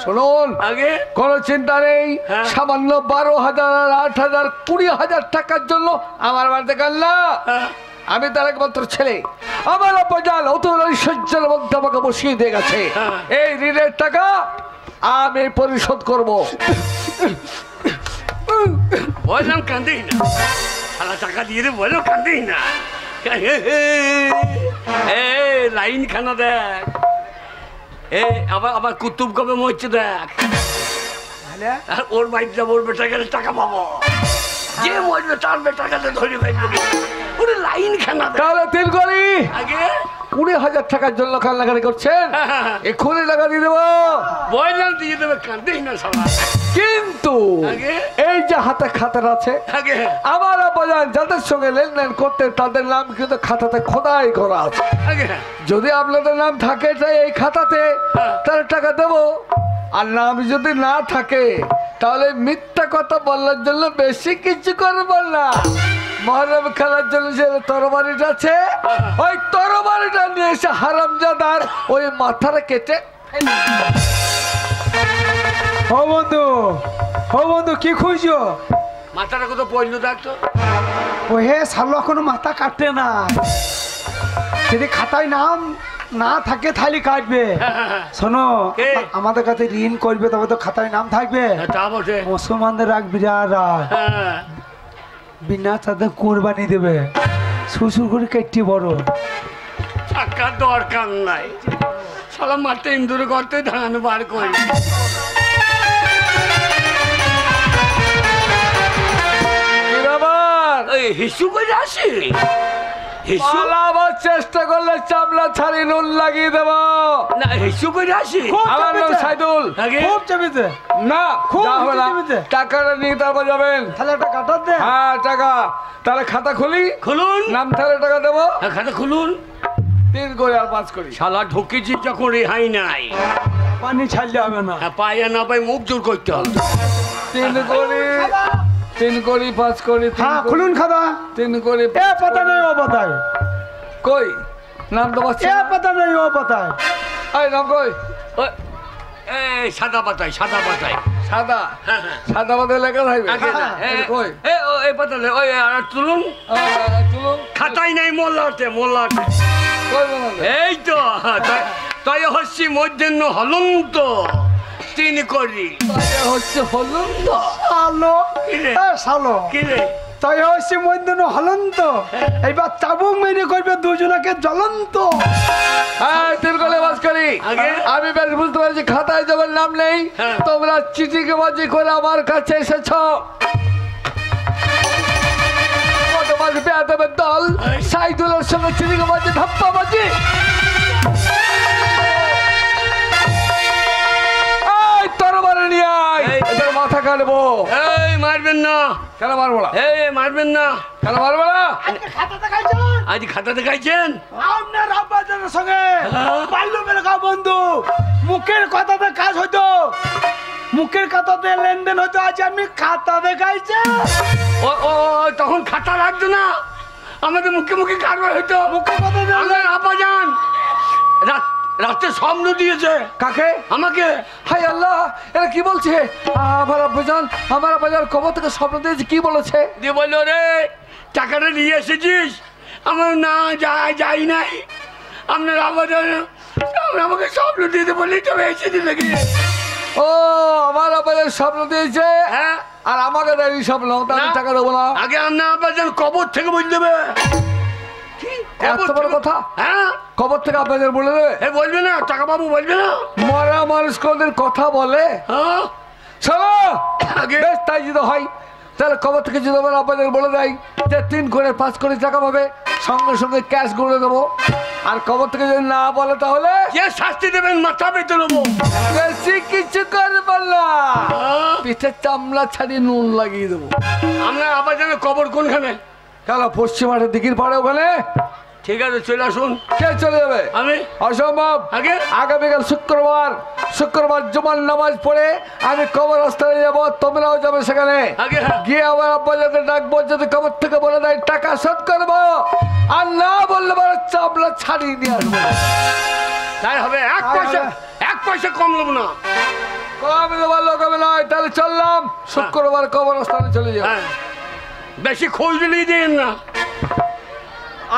শুনুন, আগে কোনো চিন্তা নেই। হ্যাঁ। সামান্য 12,000 আর 8,000 20,000 টাকার জন্য আমার বাড়িতে কান্না। আমি তার একমাত্র ছেলে। আমার আব্বাজান অতুল ঐশ্বর্যের মধ্যে আমাকে বসিয়ে দিয়ে গেছে। হ্যাঁ। এই ঋণের টাকা আমি পরিশোধ করব। বললাম কান্দিস না, শালা টাকা দিয়ে দে, বললাম কান্দিস না। লাইন খানা দেখ, আবার কুতুব কবে মরছে দেখ। আর ওর বাড়িতে যাবো, ওর বেটা গেলে টাকা পাবো। যে মরবে তার বেটা গেলে ধরে ফেলবে। ওরে লাইন খানা দেখ। তাহলে 3 করি। আগে 20,000 টাকার জন্য কান্নাকাটি করছেন, এক্ষুনি টাকা দিয়ে দেবো। বললাম দিয়ে দেবে, কান্দিস না শালা। কিন্তু আগে এই যে হাতে খাতার আছে আগে আমার আব্বাজান যাদের সঙ্গে লেনদেন করতে তাদের নাম কিন্তু খাতাতে খোদাই করা আছে। আগে যদি আপনাদের নাম থাকে তাই এই খাতাতে তাহলে টাকা দেবো, আর নাম যদি না থাকে তাহলে মিথ্যা কথা বলার জন্য বেশি কিছু করবেন না। মহরম খেলার জন্য যে তরবারিটা আছে ওই তরবারিটা নিয়ে এসে হারামজাদার ওই মাথাটা কেটে ও বন্ধু কি খুঁজছো? মাথাটা কত পড়লো ডাক্তার? ও হে সালো এখনো মাথা কাটে না, যদি খাতায় নাম না থাকে তাহলে কাটবে। শোনো কে? আমাদের কাছে ঋণ করবে তবে তো খাতায় নাম থাকবে। তা বটে। মুসলমানদের রাখ বিরাট রাগ, হ্যাঁ, বিনা চাঁদে কোরবানি দেবে, শ্বশুর করে কেটে বড়। টাকার দরকার নাই, সালা মাঠে ইন্দুরে করতে ধান বার করি। এই হিসু করে আসি, হিসু পালাবার চেষ্টা করলে চামড়া ছাড়ি নুন লাগিয়ে দেবো। না হিসু করে আসি। আমার নাম সাইদুল। আগে খুব চেপেছে, না খুব যা হবে না। চেপেছে। টাকাটা নিয়ে তারপর যাবেন। তাহলে একটা কাটার দে। হ্যাঁ টাকা, তাহলে খাতা খুলি, খুলুন, নাম তাহলে টাকা দেবো। হ্যাঁ, খাতা খুলুন। 3 করে আর 5 করি। শালা ঢুকেছি যখন রেহাই নাই, পানি ছাড়লে হবে না। হ্যাঁ, পায়ে না পাই মুখ জোর করতে হবে। 3 করি, 3 করি, 5 করি, 3 হ্যাঁ করি, খুলুন খাতা। 3 করি। এ পাতা নেই ও পাতায়, কই নাম তো পাচ্ছি এ না। পাতা নেই ও পাতায়। এই নাম কই? ওই, এই সাদা পাতায়, সাদা পাতায়। সাদা, হ্যাঁ, হ্যাঁ। সাদা মধ্যে লেখা থাকবে। আগে না, এই এই, কই? এই পাতালে, ওই আর তুলুন। তুলুন। খাতাই নাই, মোল্লাতে মোল্লাতে। কই বানালে? এই তো তাই হচ্ছি মধ্যাহ্ন হলন্ত 3 করি। এটা হচ্ছে হলুদ। সালো কিরে? এ সালো কি রে? তাই হচ্ছে মধ্যে হলন্ত, এইবার চাবুক মেরে করবে দুজনকে জ্বলন্ত। হ্যাঁ 3 করে 5 করি। আগে? আমি বেশ বুঝতে পারছি খাতায় যাবার নাম নেই, হ্যাঁ। তোমরা চিঠিকে বাজি করে আমার কাছে এসেছ। তোমার বেয়াদবের দল সাইদুলের সঙ্গে চিঠিকে বাজি ধাপ্পা বাজি। এই তরবারি নিয়ে আয়, এই। এদের মাথা কাটবো। এই মারবেন না, কেন মারবো না? এই মারবেন না। কেন মারবো না? খাতা দেখাইছেন আজ খাতা দেখাইছেন? আপনার আব্বাজানের সঙ্গে হ্যাঁ। পাল্লু মেরে খাও বন্ধু, মুখের কথাতে কাজ হইতো, মুখের কথাতে লেনদেন হইতো, আজ আপনি খাতা দেখাইছেন। ও ও তখন খাতা লাগতো না, আমাদের মুখে মুখে কারবার হইতো। মুখের কথা দিয়ে আমার আপা যান রাতে স্বপ্ন দিয়েছে। কাকে? আমাকে। হাই আল্লাহ, এরা কি বলছে? আমার আব্বাজান, আমার আব্বাজান কবে থেকে স্বপ্ন দিয়েছে, কি বলেছে? দিয়ে বললো রে টাকাটা নিয়ে এসেছিস? আমার না যাই নাই, আপনার আব্বাজান আমাকে স্বপ্ন দিতে বললেই তো এসে দিলে কি। ও আমার আব্বাজান স্বপ্ন দিয়েছে, হ্যাঁ, আর আমাকে দেয়নি স্বপ্ন, তাহলে না। টাকা দেবো না। আগে আপনার আব্বাজান কবর থেকে বলে দেবে। কি? কবর এত বড় থেকে? কথা? হ্যাঁ, কবর থেকে আব্বাজান বলে দেবে? এ বলবে না, টাকা বাবু বলবে না। মরা মানুষ কোনদিন কথা বলে? হ্যাঁ, চলো আগে বেশ, তাই যদি হয় তাহলে কবর থেকে যদি আমার আব্বাজান বলে দেয় যে 3 করে 5 করে টাকা পাবে, সঙ্গে সঙ্গে ক্যাশ করে দেবো। আর কবর থেকে যদি না বলে তাহলে যে শাস্তি দেবেন মাথা বেঁধে নেবো। বেশি কিছু করবো না, হ্যাঁ, পিঠে চামড়া ছাড়িয়ে নুন লাগিয়ে দেবো। আপনার আব্বাজানের কবর কোনখানে? কেন পশ্চিমাঠের দিকির পাড়ে ওখানে? ঠিক আছে চলে আসুন। কে চলে যাবে? আমি অসম্ভব। আগে আগামীকাল শুক্রবার জুমার নামাজ পড়ে আমি কবরস্থানে যাব, তোমরাও যাবে সেখানে। আগে হ্যাঁ। গিয়ে আমার আব্বাজানকে ডাকবো, যদি কবর থেকে বলে দেয় টাকা শোধ করবো, আর না বললে বলে চামড়া ছাড়িয়ে নিয়ে আসবো। তাই হবে, এক পয়সা কম নেবো না। কবে দেবার লোক হবে নয়, তাহলে চললাম শুক্রবার কবরস্থানে চলে যাবো। হ্যাঁ, বেশি খোঁজ দিলেই দেন না।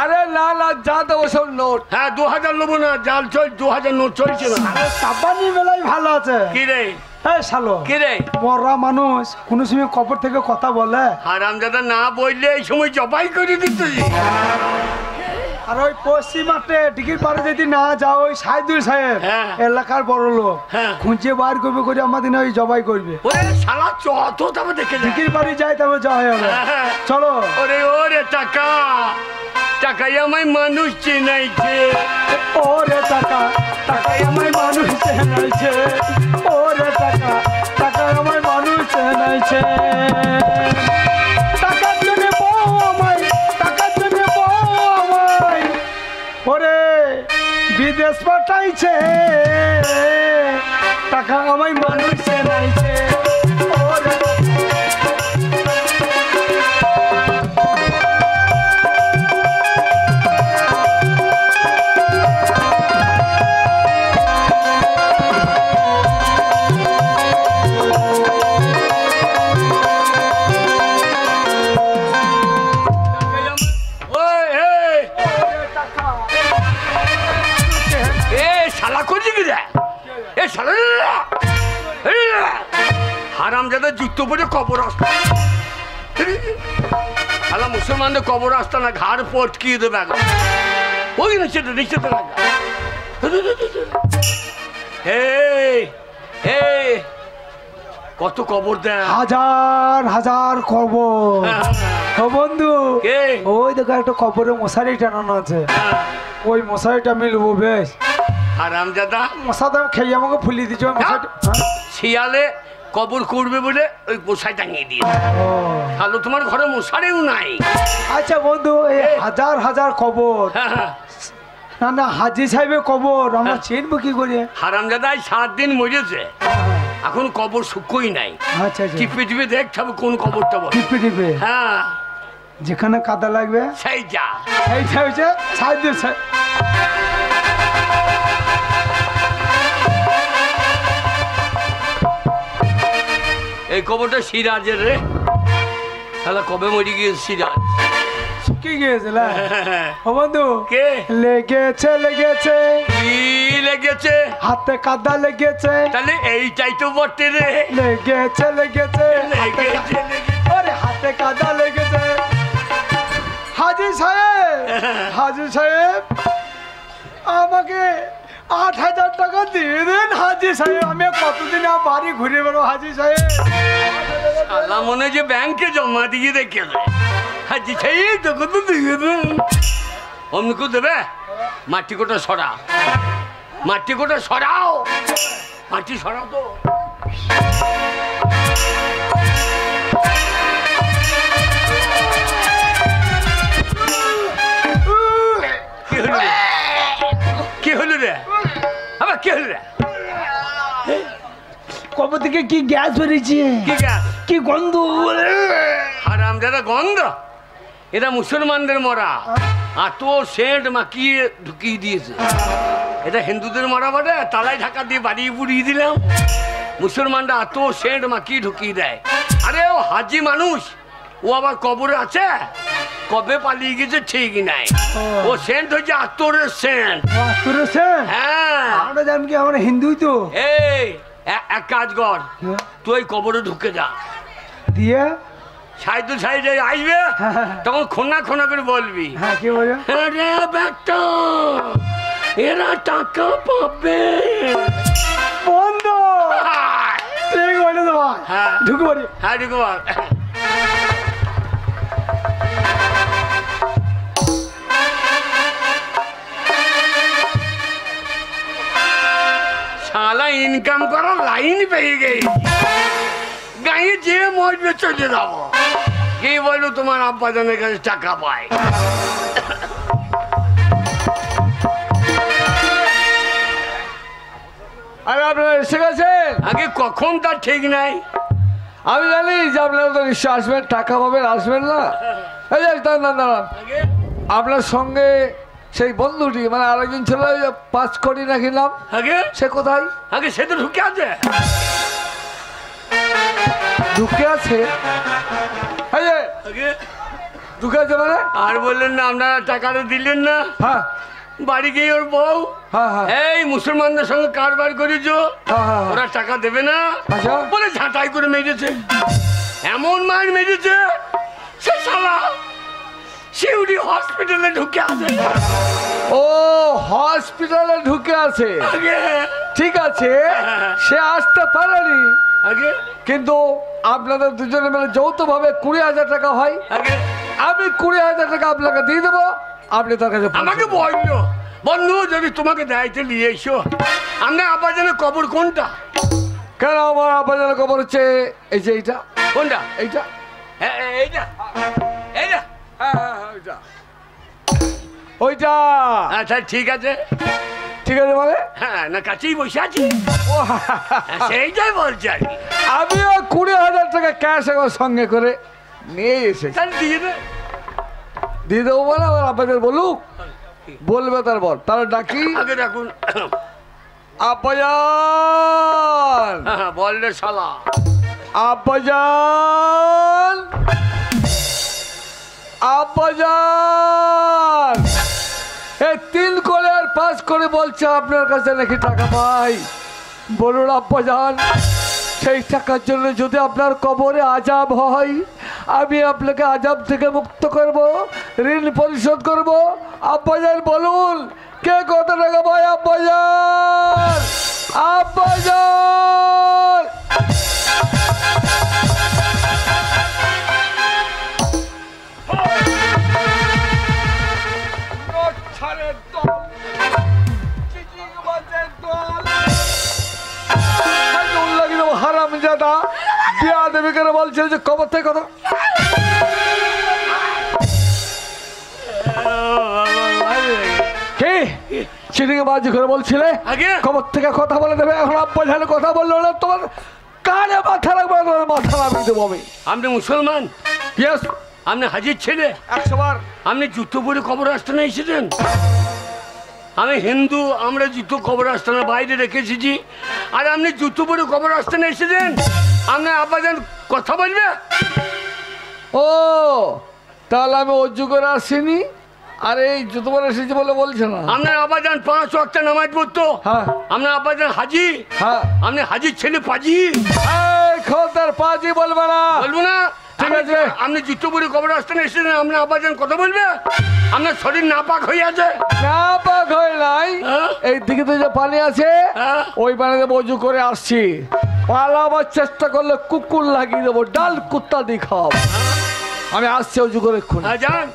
আরে না না, যা দেবো সব নোট। হ্যাঁ 2000 নেবো না, জাল 2000 নোট চলছে না। চাপানি মেলাই ভালো আছে। কি রে? হ্যাঁ শালো কি রে? মরা মানুষ কোনো সময় কবর থেকে কথা বলে? হারামজাদা না বললে এই সময় জবাই করে দিত। আর ওই পশ্চিম মাঠে টিকিট পারে যদি না যাও, ওই সাইদুল সাহেব হ্যাঁ। এলাকার বড় লোক হ্যাঁ। খুঁজে বার করবে করে আমাদের ওই জবাই করবে। ওরে শালা চত তবে দেখে যা। টিকিট পারে যাই তবে যাওয়া হবে। হ্যাঁ। চলো। ওরে টাকাই আমায় মানুষ চেনাইছে। ওরে টাকাই আমায় মানুষ চেনাইছে। ওরে টাকাই আমায় মানুষ চেনাইছে। নাইছে, টাকা আমায় মানুষে নাইছে। ওরে ওই, এই, এ শালা করছি কি রে? এ শালা হারামজাদা জুতো পরে কবর আসতো, শালা মুসলমানদের কবর আসতো না, ঘাড় পটকিয়ে দেবে আগে। ওই না সেটা নিচেতে লাগা। এই এই কত কবর দেয়, হাজার হাজার কবর। ও বন্ধু, কে? ওই দেখো একটা কবরে মশারি টানানো আছে, ওই মশারিটা মিলবো বেশ। হারামজাদা মশা দাম খেয়ে আমাকে ফুলিয়ে দিচ্ছ মশারিটা। শিয়ালে কবর করবে বলে ওই মশাই টাঙিয়ে দিয়ে, ও, তাহলে তোমার ঘরে মশারিও নাই। আচ্ছা বন্ধু, এই হাজার হাজার কবর, না না হাজি সাহেবের কবর আমরা চিনবো কি করে? হারামজাদাই 7 দিন মরেছে, এখন কবর শুকোই নাই। আচ্ছা আচ্ছা, টিপে টিপে দেখতে হবে কোন কবরটা বল। টিপে টিপে হ্যাঁ যেখানে কাদা লাগবে সেই যা। এইটা হচ্ছে সাহায্য। এই কবরটা সিরাজের রে, তাহলে কবে মরে গিয়ে সিরাজ। শুকিয়ে গিয়েছিল। ও বন্ধু, কে? লেগেছে লেগেছে, কি লেগেছে? হাতে কাদা লেগেছে, তাহলে এইটাই তো বটে রে। লেগেছে লেগেছে, লেগেছে, আরে হাতে কাদা লেগেছে। হাজি সাহেব, হাজি সাহেব আমাকে 8,000 টাকা দিয়ে দেন হাজি সাহেব, আমি কতদিন আর বাড়ি ঘুরে বেড়ো হাজি সাহেব। আল্লাহ মনে যে ব্যাংকে জমা দিয়ে রেখে দেয়। হাজি সাহেব তোকে তো দিয়ে দেন, অমনিকে দেবে। মাটি কোটা সরাও, মাটি কোটা সরাও, মাটি সরাও তো। কি হলো রে? কি হলো রে? আবার কি হলো রে? কবে থেকে কি গ্যাস বেরিয়েছে, কি গ্যাস? কি গন্ধ। হারামজাদা গন্ধ, এটা মুসলমানদের মরা, আর তো সেন্ট মাখিয়ে ঢুকিয়ে দিয়েছে। এটা হিন্দুদের মরা বটে, তালাই ঢাকা দিয়ে বাড়ি পুড়িয়ে দিলাম। মুসলমানরা এত সেন্ট মাখিয়ে ঢুকিয়ে দেয়। আরে ও হাজি মানুষ, ও আবার কবরে আছে, কবে পালিয়ে গেছে ঠিক নাই। ও সেন্ট হচ্ছে আতরের সেন্ট। হ্যাঁ, আমরা জানি কি আমরা হিন্দুই তো। এই এক কাজ কর, তুই কবরে ঢুকে যা, দিয়ে সাইডে সাইডে আসবে, তখন খোনা খোনা করে বলবি, হ্যাঁ কি বলে, আরে বেটা এরা টাকা পাবে। বন্ধ ঠিক বলে তো ভাই। হ্যাঁ ঢুকে পড়ি। হ্যাঁ ঢুকে বল। শালা ইনকাম করার লাইন পেয়ে গেছি, গাঁয়ে যে মজবে চলে যাবো। কি বলো তোমার আব্বা জানের কাছে টাকা পায়। আরে আপনারা এসে গেছেন? আগে কখন তার ঠিক নাই। আমি জানি যে আপনারা তো নিশ্চয় আসবেন, টাকা পাবেন, আসবেন না? এই যে দাঁড়ান দাঁড়ান, আগে আপনার সঙ্গে সেই বন্ধুটি মানে আরেকজন ছিল, 5 কোটি নাকি নাম, আগে সে কোথায়? আগে সে তো ঢুকে আছে। ঢুকে আছে? এই যে আগে ঢুকে আছে মানে? আর বললেন না আপনারা টাকাটা দিলেন না, হ্যাঁ বাড়ি গিয়ে ওর বউ হ্যাঁ হ্যাঁ এই মুসলমানদের সঙ্গে কারবার করেছো, হ্যাঁ, হ্যাঁ। ওরা টাকা দেবে না আচ্ছা। বলে ঝাঁটাই করে মেরেছে। এমন মার মেরেছে সে শালা শিউড়ি হসপিটালে ঢুকে আছে। ও হসপিটালে ঢুকে আছে, আগে ঠিক আছে, সে আসতে পারেনি, আগে কিন্তু আপনাদের দুজনে মিলে যৌথভাবে 20,000 টাকা হয়। আগে আমি 20,000 টাকা আপনাকে দিয়ে দেবো, আপনি তার কাছে আমাকে বললো বন্ধু যদি তোমাকে দায়িত্ব নিয়ে এসো, আমরা আবার যেন কবর কোনটা, কেন আমার আপনার খবর হচ্ছে এই যে এইটা, কোনটা এইটা, হ্যাঁ এইটা এইটা, হ্যাঁ হ্যাঁ হ্যাঁ, ওইটা ওইটা। আচ্ছা ঠিক আছে ঠিক আছে মানে হ্যাঁ না কাছেই বসে আছি সেইটাই বলছি আর কি। আমিও 20,000 টাকা ক্যাশ আমার সঙ্গে করে নিয়ে এসেছি। তাহলে দিয়ে দে। দিয়ে দেবো বলে আবার আপনাদের বলুক, বলবে তারপর তাহলে ডাকি। আগে রাখুন। আব্বাজান, বল রে শালা। আব্বাজান, আব্বাজান, এই 3 করে আর 5 করে বলছে আপনার কাছে নাকি টাকা পাই। বলুন আব্বাজান, সেই টাকার জন্য যদি আপনার কবরে আজাব হয়, আমি আপনাকে আজাব থেকে মুক্ত করব, ঋণ পরিশোধ করব। আব্বাজান বলুন, কে কত টাকা পায়? আব্বাজান, আব্বাজান। হারামজাদা বিয়া দেবী করে বলছে যে কবর থেকে কথা। কে চিটিং বাজি করে বলছিলে আগে কবর থেকে কথা বলে দেবে? এখন আব্বা জানে কথা বললো না, তোমার কানে মাথা রাখবে, তোমার মাথা রাখবি দেবো আমি। আপনি মুসলমান? ইয়েস। আপনি হাজির ছেলে? 100 বার। আপনি জুতো পরে কবর আস্তানা এসেছেন? আমি হিন্দু, আমরা জুতো কবর আস্তানা বাইরে রেখে এসেছি, আর আপনি জুতো পরে কবর আস্তানা এসেছেন? আপনার আব্বাজান কথা বলবে? ও তাহলে আমি অজু করে আসিনি, আর এই জুতো পরে এসেছি বলে বলছে না? আপনার আব্বাজান 5 ওয়াক্ত নামাজ পড়তো। হ্যাঁ। আপনার আব্বাজান হাজি? হ্যাঁ। আপনি হাজির ছেলে পাজি? এই খোদার পাজি বলবে না। বলবো না? ঠিক আছে। আপনি জুতো পরে কবর আস্তানা এসেছেন, আপনার আব্বাজান কথা বলবে? আপনার শরীর নাপাক হয়ে আছে? না পাক হয় নাই, হ্যাঁ? এই দিকে তো যে পানি আছে হ্যাঁ। ওই পানিতে বজু করে আসছি। পালাবার চেষ্টা করলে কুকুর লাগিয়ে দেবো, ডাল কুত্তা দিয়ে খাওয়াবো। আমি আসছি অজু করে এক্ষুনি। হ্যাঁ যান।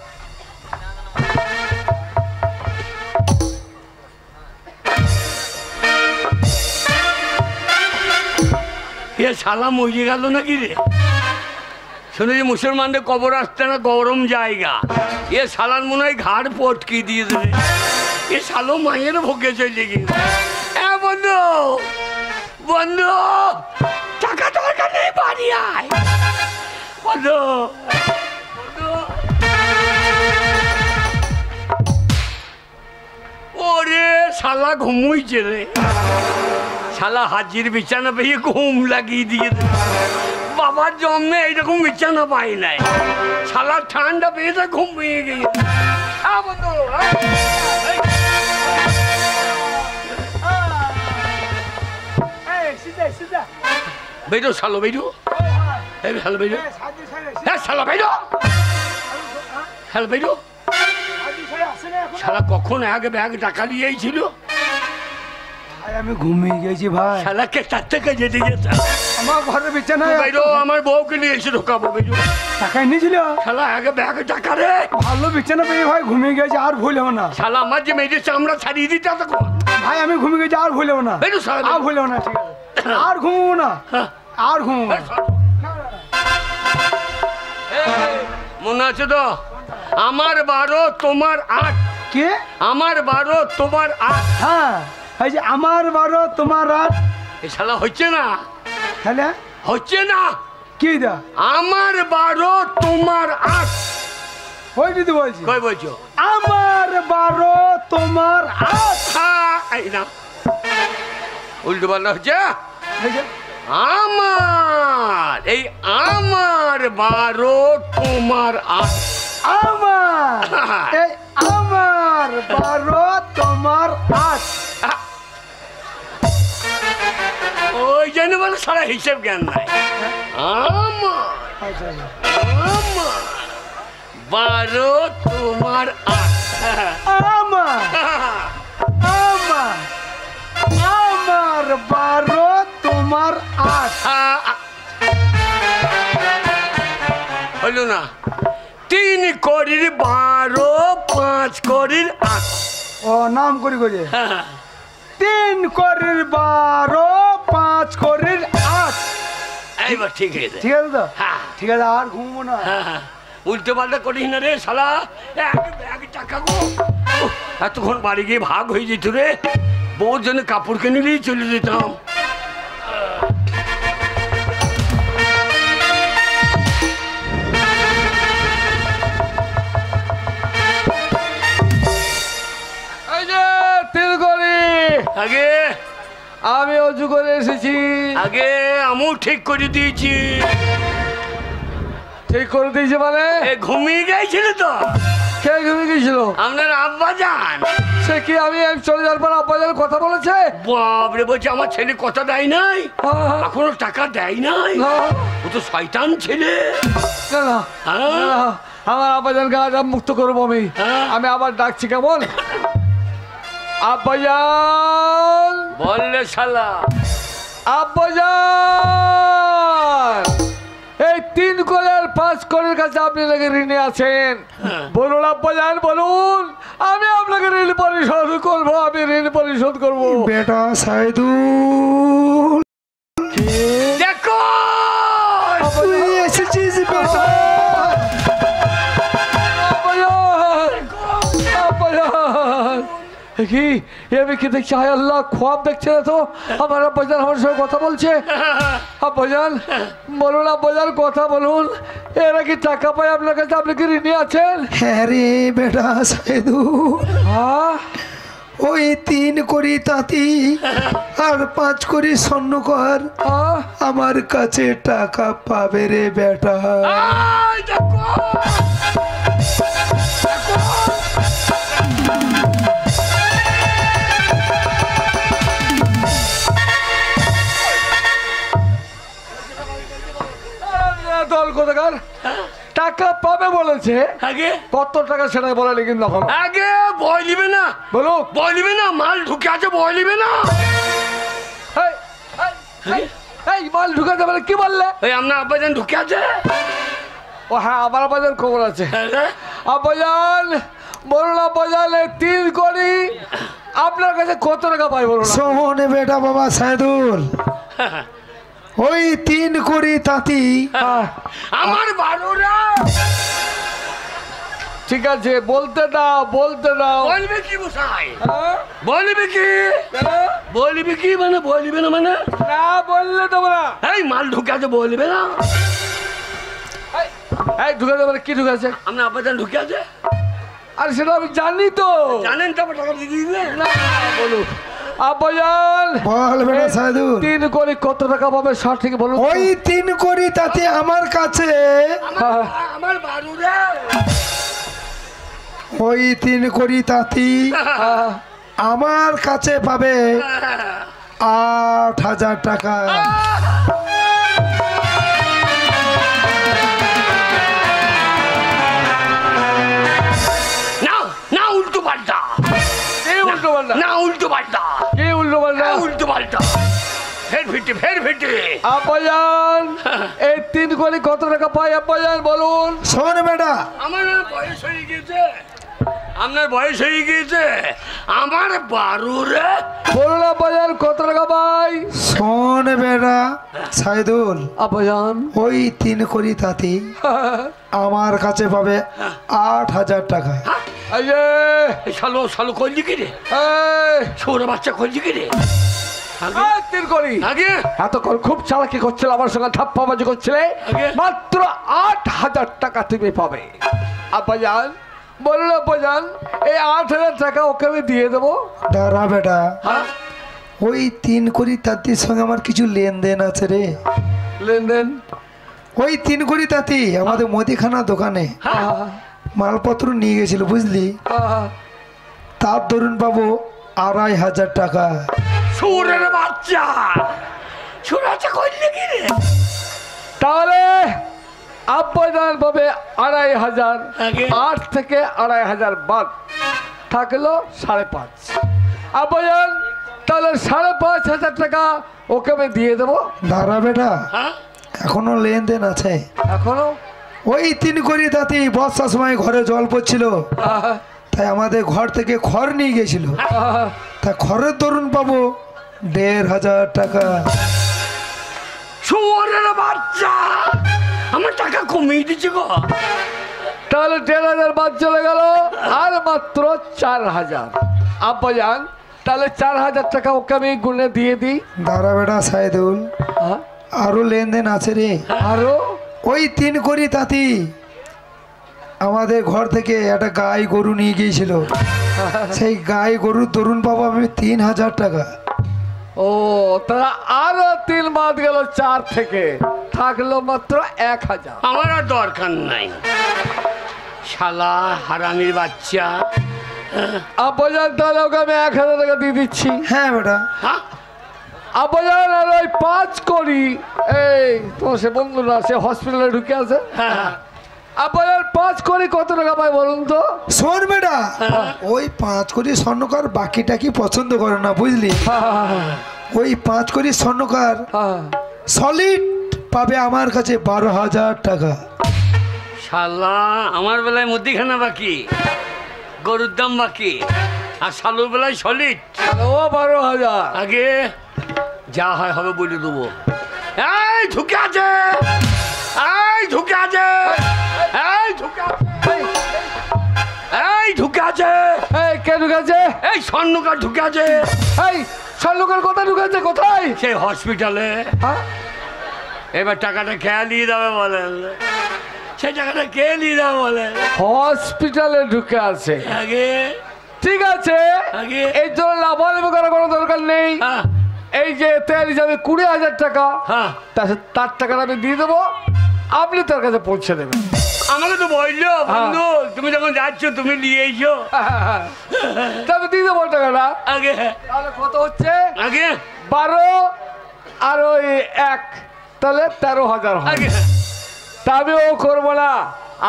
এ শালা মরে গেল নাকি রে? শুনেছি মুসলমানদের কবর আসতে না গরম জায়গা, এ শালার মনে হয় ঘাড় পটকি দিয়ে দেবে। এ শালো মায়ের ভোগে চলে গিয়ে। হ্যাঁ বন্ধু, বন্ধু টাকা দরকার নেই, বাড়ি আয় বন্ধু, বন্ধু। ওরে শালা ঘুমুইছে রে, শালা হাজির বিছানা পেয়ে ঘুম লাগিয়ে দিয়ে দে। বাবার জন্মে এইরকম বিছানা পাই নাই, শালা ঠান্ডা পেয়ে ঘুম পেয়ে গিয়ে। বেরো শালো, বেরো শালো, বেরো শালা, বেরো শালা, বেরো শালা। কখন আগে ব্যাগ টাকা নিয়েই ছিল? আমি ঘুমিয়ে গেছি ভাই। শালাকে 4 থেকে যেতে গেছে আমার ঘরে বিছানায়। বেরো, আমার বউকে নিয়ে এসে ঢোকাবো। বেরো। টাকা এনেছিল? শালা আগে ব্যাগ টাকা রে। ভালো বিছানা পেয়ে ভাই ঘুমিয়ে গেছি, আর ভুল হবে না। শালা আমার যে মেয়েদের চামড়া ছাড়িয়ে দিতে তখন। ভাই আমি ঘুমিয়ে গেছি, আর ভুল হবে না। বেরো শালা, আর ভুল হবে না। ঠিক আছে, আর ঘুমবো না, আর ঘুমবো না। মনে আছে তো? আমার 12 তোমার 8। কে? আমার 12 তোমার 8। হ্যাঁ, এই যে আমার 12 তোমার 8। এ শালা হচ্ছে না, তাহলে হচ্ছে না। কি দা? আমার 12 তোমার 8। ওই দিদি বলছি। কই বলছো? আমার 12 তোমার 8। এই না, উল্টো পাল্টা হচ্ছে। এই যে আমার, এই আমার 12 তোমার 8। আমার, এই আমার 12 তোমার 8। ওই জন্য বলে সারা হিসেব জ্ঞান নাই। আমার, আচ্ছা, আমার 12 তোমার 8। আমার, আমার, আমার 12 তোমার 8। হলো না? 3 কোটির 12, 5 কোটির 8। ও নাম করি করি। 3 কোটির 12, 5 কোটির 8। এইবার ঠিক আছে। ঠিক আছে তো? হ্যাঁ। ঠিক আছে, আর ঘুমবো না। উল্টো পাল্টা করিস না রে শালা। এক টাকা গো, এতক্ষণ বাড়ি গিয়ে ভাগ হয়ে যেত রে। বউর জন্য কাপড় কিনে নিয়ে চলে যেতাম। এই যে তিলগড়ি, আগে আমি অজু করে এসেছি। আগে আমিও ঠিক করে দিয়েছি। ঠিক করে দিয়েছে মানে? এ ঘুমিয়ে গেছিল তো। কে ঘুমিয়ে গেছিল? আপনার আব্বা যান। সে কি আমি চলে যাওয়ার পর আব্বাজান কথা বলেছে? বাপরে, বলছে আমার ছেলে কথা দেয় নাই, এখনো টাকা দেয় নাই। না ও তো শয়তান ছেলে। না না, হ্যাঁ? না, আমার আব্বাজানকে আজ আমি মুক্ত করবো। হ্যাঁ। আমি আবার ডাকছি, কেমন? আব্বাজান, বললে শালা। আব্বাজান, এই 3 কলের 5 কলের কাছে আপনি নাকি ঋণে আছেন। বলুন আব্বাজান, বলুন, আমি আপনাকে ঋণ পরিশোধ করবো। আমি ঋণ পরিশোধ করবো। বেটা সাইদুল, দেখো তুই এসেছিস বেটা। কি আমি কি দেখছি? হায় আল্লাহ, খোয়াব দেখছে না তো? আমার আব্বাজান আমার সঙ্গে কথা বলছে। আব্বাজান বলুন, আব্বাজান কথা বলুন, এরা কি টাকা পায় আপনার কাছে? আপনি কি ঋণে আছেন? হ্যাঁ রে বেটা সাইদুল, হ্যাঁ, ওই 3 কোটি তাঁতি আর 5 কোটি স্বর্ণকর হ্যাঁ। আমার কাছে টাকা পাবে রে বেটা। আয় দেখো। দল কোথাকার টাকা পাবে বলেছে। আগে কত টাকা সেটা বলেনি কিন্তু এখন। আগে ভয় নিবে না, বলো। ভয় নিবে না, মাল ঢুকে আছে, ভয় নিবে না। এই, এই, এই মাল ঢুকাতে পারে কি বললে? এই আপনার আব্বাজান ঢুকে আছে। ও হ্যাঁ, আমার আব্বাজান খবর আছে। আব্বাজান বলুন, আব্বাজান 3 কোটি আপনার কাছে কত টাকা পাই বলুন? শোন বেটা বাবা সাইদুল, ওই 3 কোটি তাঁতি আমার 12টা। ঠিক আছে, বলতে দাও, বলতে দাও। বলবে কি মশাই? হ্যাঁ? বলবে কি? কেন? বলবে কি মানে? বলবে না মানে? না বললে তোমরা এই মাল ঢুকে আছে, বলবে না? এই ঢুকাতে পারে কি ঢুকাছে? আপনার আব্বাজান ঢুকে আছে। আর সেটা আমি জানি তো। জানেন তো, টাকা দিয়ে দিবেন না বলুন আব্বাজান, বল বেটা সাইদুল, 3 কোটি কত টাকা পাবে সঠিক বলুন। ওই 3 কোটি তাঁতি আমার কাছে, আমার 12টা। ওই 3 কোটি তাঁতি আমার কাছে পাবে 8,000 টাকা। না না, উল্টো পাল্টা। এই উল্টো পাল্টা? না উল্টো পাল্টা। এই উল্টো পাল্টা? উল্টো পাল্টা। ফের ফিটে, ফের ফিটে। আব্বাজান এই 3 কোটি কত টাকা পাই আব্বাজান বলুন? শোন বেটা, আমার বয়স হয়ে গিয়েছে, আপনার বয়স হয়ে গিয়েছে, আমার 12 রে। বলুন আব্বাজান কত টাকা পাই? শোন বেটা সাইদুল, আব্বাজান ওই 3 কোটি তাঁতি আমার কাছে পাবে 8,000 টাকা। এই যে শালো শালো করলি কি রে? এই ছোট বাচ্চা করলি কি রে? এই 3 কোটি আগে এতক্ষণ খুব চালাকি করছিলে, আমার সঙ্গে ধাপ্পাবাজি করছিলে। আগে? মাত্র 8,000 টাকা তুমি পাবে। আব্বাজান বলুন, আব্বাজান এই 8,000 টাকা ওকে আমি দিয়ে দেবো। দাঁড়া বেটা, হ্যাঁ? ওই 3 কোটি তাঁতির সঙ্গে আমার কিছু লেনদেন আছে রে। লেনদেন? ওই 3 কোটি তাঁতি আমাদের মুদিখানা দোকানে মালপত্র নিয়ে গেছিল বুঝলি, তার ধরুন পাবো 2,500 টাকা। সুরের বাচ্চা, সুর বাচ্চা করলি কি রে? তাহলে আব্বাজান পাবে 2,500। আগে? 8 থেকে 2,500 বাদ থাকলো 5.5। আব্বাজান তাহলে 5,500 টাকা ওকে আমি দিয়ে দেবো। দাঁড়া বেটা, হ্যাঁ? এখনো লেনদেন আছে। এখনো? ওই 3 কোটি তাঁতি বর্ষার সময় ঘরে জল পড়ছিল, তাই আমাদের ঘর থেকে খড় নিয়ে গেছিল, তা খড়ের দরুন পাবো 1,500 টাকা। সুরের বাচ্চা, আমার টাকা কমিয়ে দিচ্ছে গো। তাহলে 1,500 বাদ চলে গেল, আর মাত্র 4,000। আব্বাজান তাহলে 4000 টাকা ওকে আমি গুনে দিয়ে দিই। দাঁড়া বেটা সাইদুল, হ্যাঁ? আরো লেনদেন আছে রে। আরো ওই 3 কোটি তাঁতি আমাদের ঘর থেকে একটা গাই গরু নিয়ে গিয়েছিল, সেই গাই গরুর দরুন পাবো আমি 3000 টাকা। ও তারা আরো 3 বাদ গেল 4 থেকে, থাকলো মাত্র 1000। আমার আর দরকার নাই। শালা হারামির বাচ্চা। আব্বাজান তাহলে ওকে আমি 1000 টাকা দিয়ে দিচ্ছি। হ্যাঁ বেটা, হ্যাঁ? আব্বাজান আর ওই 5 কোটি, এই তোমার সে বন্ধুরা সে হসপিটালে ঢুকে আছে, হ্যাঁ। আব্বাজান 5 কোটি কত টাকা পায় বলুন তো? শোন বেটা, ওই 5 কোটি স্বর্ণকার বাকিটা কি পছন্দ করে না বুঝলি? ওই 5 কোটি স্বর্ণকার সলিড পাবে আমার কাছে 12,000 টাকা। শালা আমার বেলায় মুদিখানা বাকি, গরুর দাম বাকি, আর শালুর বেলায় সলিড। ও 12,000। আগে যা হয় হবে বলে দেবো। এই ঢুকে আছে, এই ঢুকে আছে, এই ঢুকে আছে, এই ঢুকে আছে, এই কে ঢুকেছে? এই স্বর্ণকার ঢুকে আছে। এই শালুকের কোথায় ঢুকেছে? কোথায়? সেই হসপিটালে। হ্যাঁ? এবার টাকাটা খেয়ে নিয়ে যাবে বলেন, সেই টাকাটা কে নিয়ে যাবে বলেন? হসপিটালে ঢুকে আছে। আগে ঠিক আছে, আগে এই জন্য লাভালাভি করার কোনো দরকার নেই। হ্যাঁ এই যে তেল হিসাবে 20,000 টাকা, হ্যাঁ, তার টাকাটা আমি দিয়ে দেবো, আপনি তার কাছে পৌঁছে দেবেন। আমাকে তো বললো বন্ধু তুমি যখন যাচ্ছ তুমি নিয়ে এসো। তা আমি দিয়ে দেবো টাকাটা। আগে তাহলে কত হচ্ছে? আগে 12 আর ওই 1, তাহলে 13,000 হয়। আগে তা আমি ও করবো না।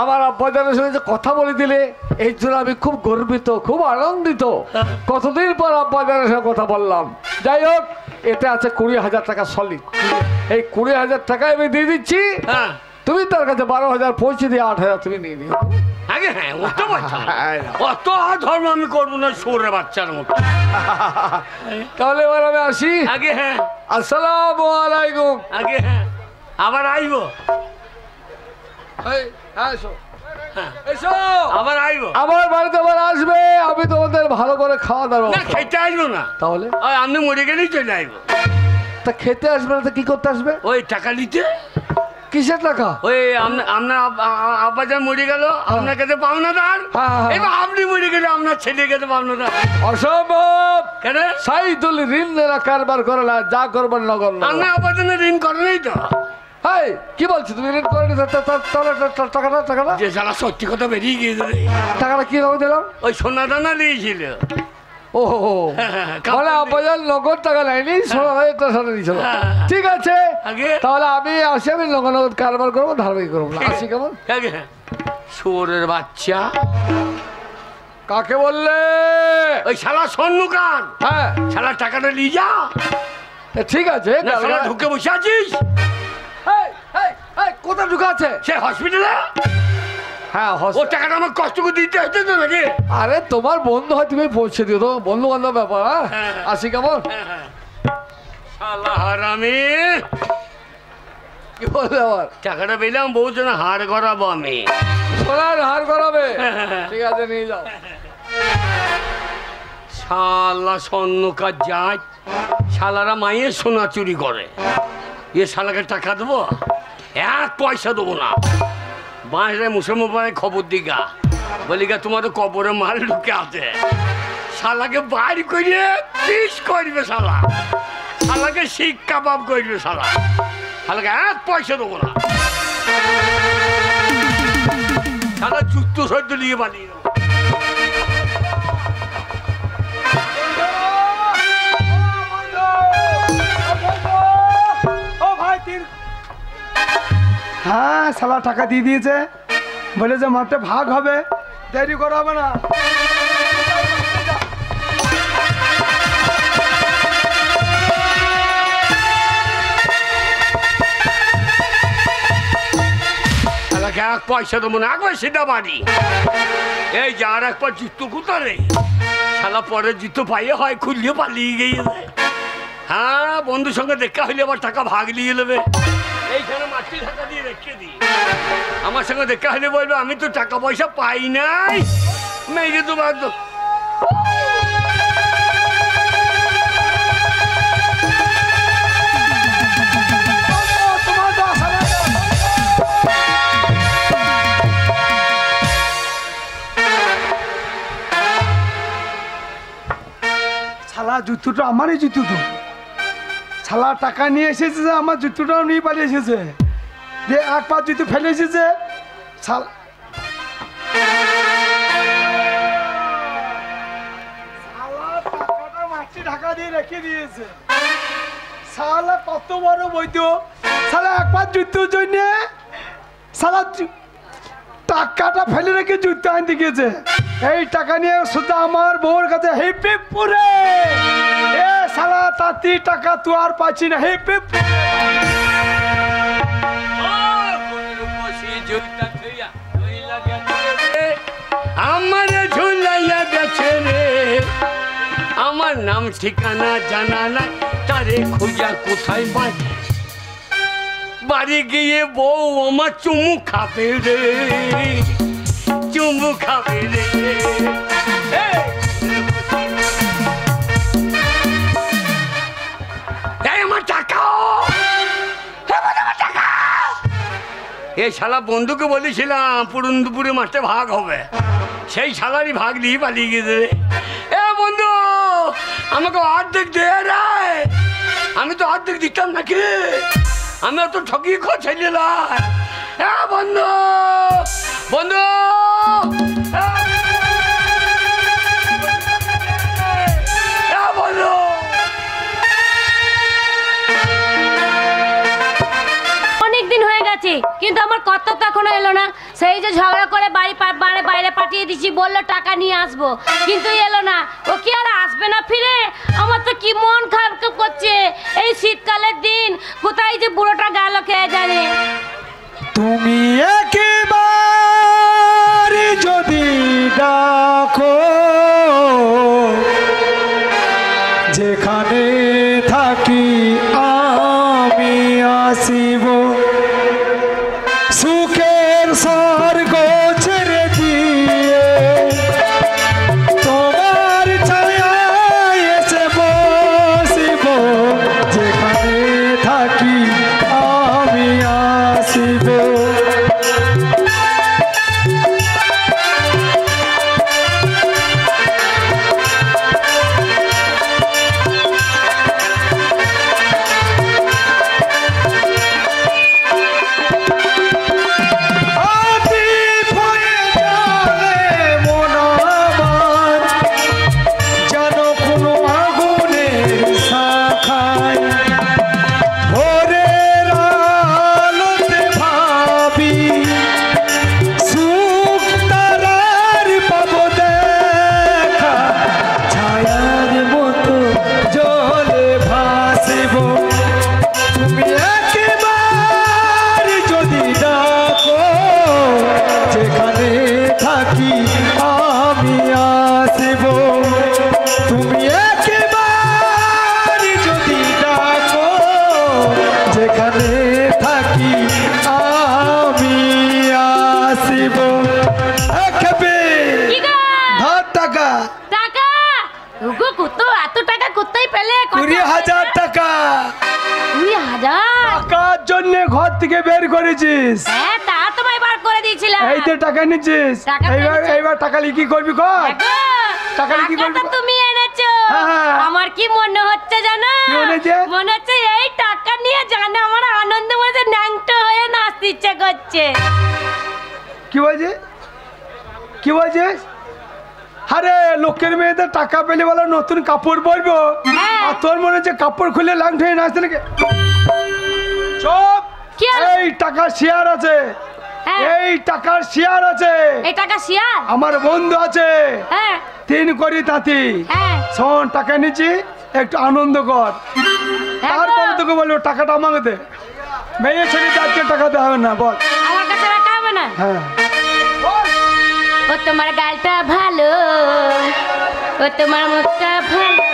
আমার আব্বাজানের সঙ্গে যে কথা বলে দিলে, এই জন্য আমি খুব গর্বিত, খুব আনন্দিত। কতদিন পর আব্বাজানের সঙ্গে কথা বললাম। যাই হোক, এটা আছে 20,000 টাকা সলিড। এই 20,000 টাকা আমি দিয়ে দিচ্ছি, হ্যাঁ তুমি তার কাছে 12,000 পৌঁছে দিয়ে 8,000 তুমি নিয়ে নিও। আগে হ্যাঁ অত বাচ্চা অত ধর্ম আমি করবো না, সরে বাচ্চার মতো। তাহলে এবার আমি আসি। আগে হ্যাঁ, আসসালামু আলাইকুম। আগে হ্যাঁ, আবার আইবো। এই, হ্যাঁ, এসো। হ্যাঁ, এসো। আবার আইবো। আমার বাড়িতে আবার আসবে, আমি তোমাদের ভালো করে খাওয়া দাওয়া। না খেতে আসবো না, তাহলে ওই আপনি মরে গেলেই চলে আইবো। তা খেতে আসবে না তো কি করতে আসবে? ওই টাকা নিতে। কিসের টাকা? ওই আপনার আব্বা যা মরে গেল, আপনার কাছে পাওনাদার। হ্যাঁ। এবার আপনি মরে গেলে আপনার ছেলে কাছে পাওনাদার। অসম্ভব। কেন? সাইদুল ঋণ নেওয়া কারবার করে না, যা করবার নগর। আপনার আব্বা জন্য ঋণ করেনই তো। হাই, কি বলছো তুমি? ঋণ করে টাকাটা যে সারা সত্যি কথা বেরিয়ে গিয়েছে রে। টাকাটা কি রকম দিলাম? ওই সোনা দানা দিয়েছিল। ও বলে আব্বাজান নগদ টাকা নেয়নি, সোনা সাথে দিয়েছিল। ঠিক আছে, আগে তাহলে আমি আসি, আমি নগদ কারবার করবো, ধারবাই করবো না। আসি কেমন? আগে শুয়োরের বাচ্চা। কাকে বললে? ওই শালা স্বর্ণকার। হ্যাঁ, শালা টাকাটা নিয়ে যা। ঠিক আছে। না শালা ঢুকে বসে আছিস। কোথায় ঢুকে আছে? সে হসপিটালে। হ্যাঁ, ও টাকাটা আমার কষ্ট করে দিতে হচ্ছে তো নাকি? আরে তোমার বন্ধু হয়, তুমি পৌঁছে দিও তো, বন্ধু বান্ধব ব্যাপার। হ্যাঁ। আসি কেমন? শালা হারামি। কি বললে আবার? টাকাটা পেলাম, বউ যেন হাড় করাবো আমি। সোনার হার করাবে? ঠিক আছে, নিয়ে যাও। শালা স্বর্ণকার যায়, শালারা মায়ের সোনা চুরি করে। এ শালাকে টাকা দেবো? 1 পয়সা দেবো না। বাঁশরে মুসলমান খবর দিগা, বলিগা তোমাদের কবরে মাল ঢুকে আছে। শালাকে বাইর করে পিস করবে শালা, শালাকে শিক কাবাব করবে শালা। শালাকে 1 পয়সা দেবো না। শালা জুতো সহ্য নিয়ে পালিয়ে দেবো। হ্যাঁ শালা টাকা দিয়ে দিয়েছে, বলে যে মাঠে ভাগ হবে, দেরি করা হবে না। শালাকে 1 পয়সা দেবো না, একবার সেটা বাড়ি। এই যার একবার জুতো কোথারে, শালা পরে জুতো পাইয়ে হয় খুললে পালিয়ে গিয়েছে। হ্যাঁ, বন্ধুর সঙ্গে দেখা হইলে আবার টাকা ভাগ নিয়ে নেবে। এইখানে মাটি ঢাকা দিয়ে রেখে দিই। আমার সঙ্গে দেখা হইলে বলবে আমি তো টাকা পয়সা পাই নাই, মেয়ে তো বাধ্য। জুতোটা আমারই জুতো তো। শালা টাকা নিয়ে এসেছে, আমার জুতোটাও নিয়ে পালিয়ে এসেছে। দিয়ে এক পা জুতো ফেলে এসেছে শালা। টাকাটা মাছি ঢাকা দিয়ে রেখে দিয়েছে। শালা কত বড় বৈধ, শালা এক পা জুতোর জন্য শালা টাকাটা ফেলে রেখে জুতো আনতে গিয়েছে। এই টাকা নিয়ে সোজা আমার বউর কাছে হেপে পুরে এ শালা তাঁতি টাকা তো আর পাচ্ছি না। হেপে আমার ঝুলাইয়া গেছে রে, আমার নাম ঠিকানা জানা নাই, তারে খুঁজা কোথায় পাই। বাড়ি গিয়ে বউ আমার চুমু খাবে রে, চুমু খাবে রে। আমার টাকা, এই শালা বন্ধুকে বলেছিলাম পুরন দুপুরে মাঠে ভাগ হবে, সেই শালারই ভাগ নিয়ে পালিয়ে গেছে রে। এ বন্ধু আমাকে অর্ধেক দে রে, আমি তো অর্ধেক দিতাম নাকি, আমি তো ঠকিয়ে ছেলে না। বন্ধু বন্ধু বন্ধু, অনেকদিন হয়ে গেছে কিন্তু আমার কত তো এখনো এলো না। সেই যে ঝগড়া করে বাইরে পাঠিয়ে দিছি, বললো টাকা নিয়ে আসবো, কিন্তু এলো না। ও কি আর আসবে না ফিরে? আমার তো কি মন খারাপ করছে। এই শীতকালের দিন কোথায় যে বুড়োটা গেল কে জানে। তুমি একবার যদি ডাকো, যেখানে থাকি আমি আসিব, সুখের স্বর্গ ছেড়ে দিয়ে তোমার ছায়ায় এসে বসিব, যেখানে থাকি আমি আসিব। ঘর থেকে বের করেছিস? হ্যাঁ, তা তোমায় বার করে দিয়েছিলাম। এই তো টাকা নিচ্ছিস, এইবার টাকা নিয়ে কি করবি? কর টাকা নিয়ে কি করবি? তুমি এনেছো। আমার কি মনে হচ্ছে জানো? মনে হচ্ছে এই টাকা নিয়ে জানো আমার আনন্দ মধ্যে ন্যাংটো হয়ে নাচতে ইচ্ছে করছে। কি বলছিস? কি বলছিস? আরে লোকের মেয়েদের টাকা পেলে বলো নতুন কাপড় পরবো, আর তোর মনে হচ্ছে কাপড় খুলে ল্যাংট হয়ে নাচতে নাকি? চুপ! এই টাকার শেয়ার আছে, এই টাকার শেয়ার আছে। এই টাকা শেয়ার আমার বন্ধু আছে, 3 কোটি তাঁতি। শোন, টাকা নিচ্ছি, একটু আনন্দ কর, তারপরে তোকে বলবো টাকাটা আমাকে দে। মেয়ে ছেলে আজকে টাকা দেওয়া হবে না, বল। আমার কাছে রাখা হবে না? হ্যাঁ। ও তোমার গালটা ভালো, ও তোমার মুখটা ভালো,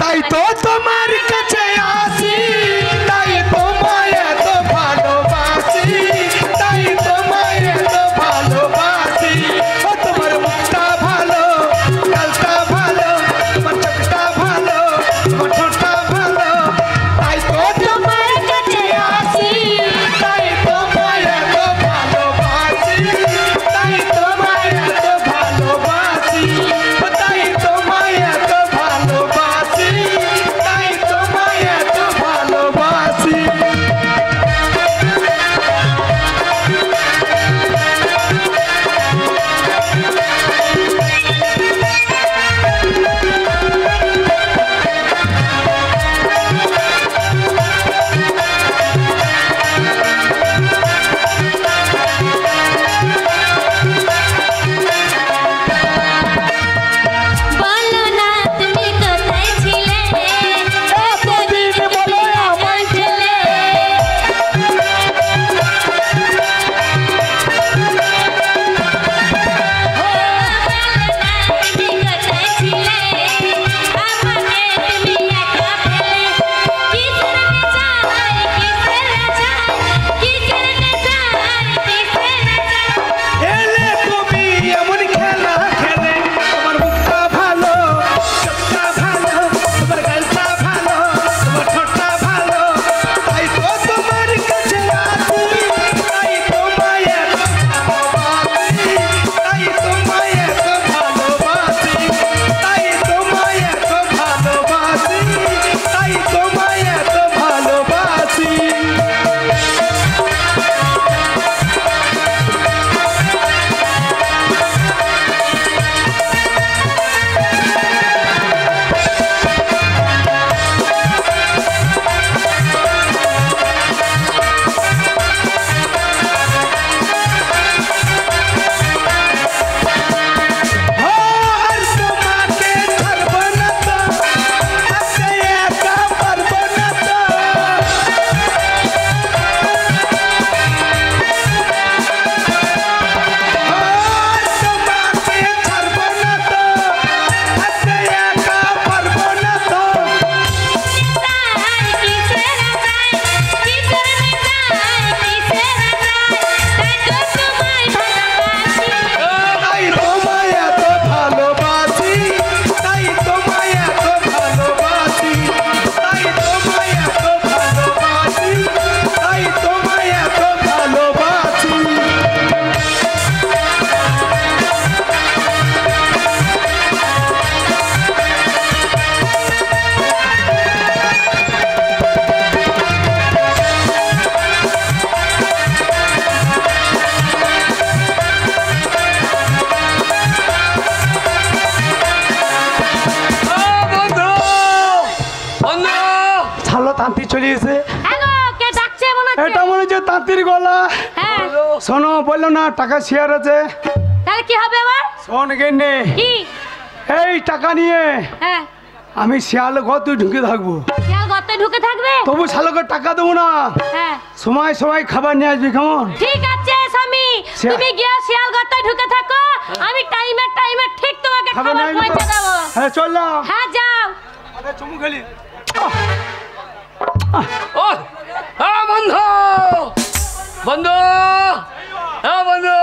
তাই তো তোমার কাছে আসি, তাই তোমায় এত ভালোবাসি, তাই তোমায় এত ভালোবাসি। ও তোমার মুখটা ভালো, গালটা ভালো, তোমার চোখটা ভালো, তোমার ঠোঁটটা ভালো, তাই তো তোমার কাছে আসি, তাই তোমায় এত ভালোবাসি, তাই তোমায় এত ভালোবাসি, তাই তোমায় এত ভালোবাসি। চলে এসে হ্যালো কে ডাকছে মনে হচ্ছে এটা মনে হচ্ছে তাঁতির গলা। হ্যাঁ শোনো, বললো না টাকা শেয়ার আছে। তাহলে কি হবে আবার শোন গেন্নে, কি এই টাকা নিয়ে হ্যাঁ আমি শিয়াল ঘর তুই ঢুকে থাকবো, শিয়াল গর্তে ঢুকে থাকবে তবু শালকে টাকা দেবো না। হ্যাঁ সময় সময় খাবার নিয়ে আসবি, কেমন? ঠিক আছে স্বামী, শিয়াল- তুমি গিয়ে শিয়াল গর্তে ঢুকে থাকো, আমি টাইমে ঠিক তোমাকে খাবার খাবার নিয়ে আসবি পৌঁছে তো? দেবো। হ্যাঁ চললাম। হ্যাঁ যাও। চুমু খেলি। ও বন্ধু বন্ধু বন্ধু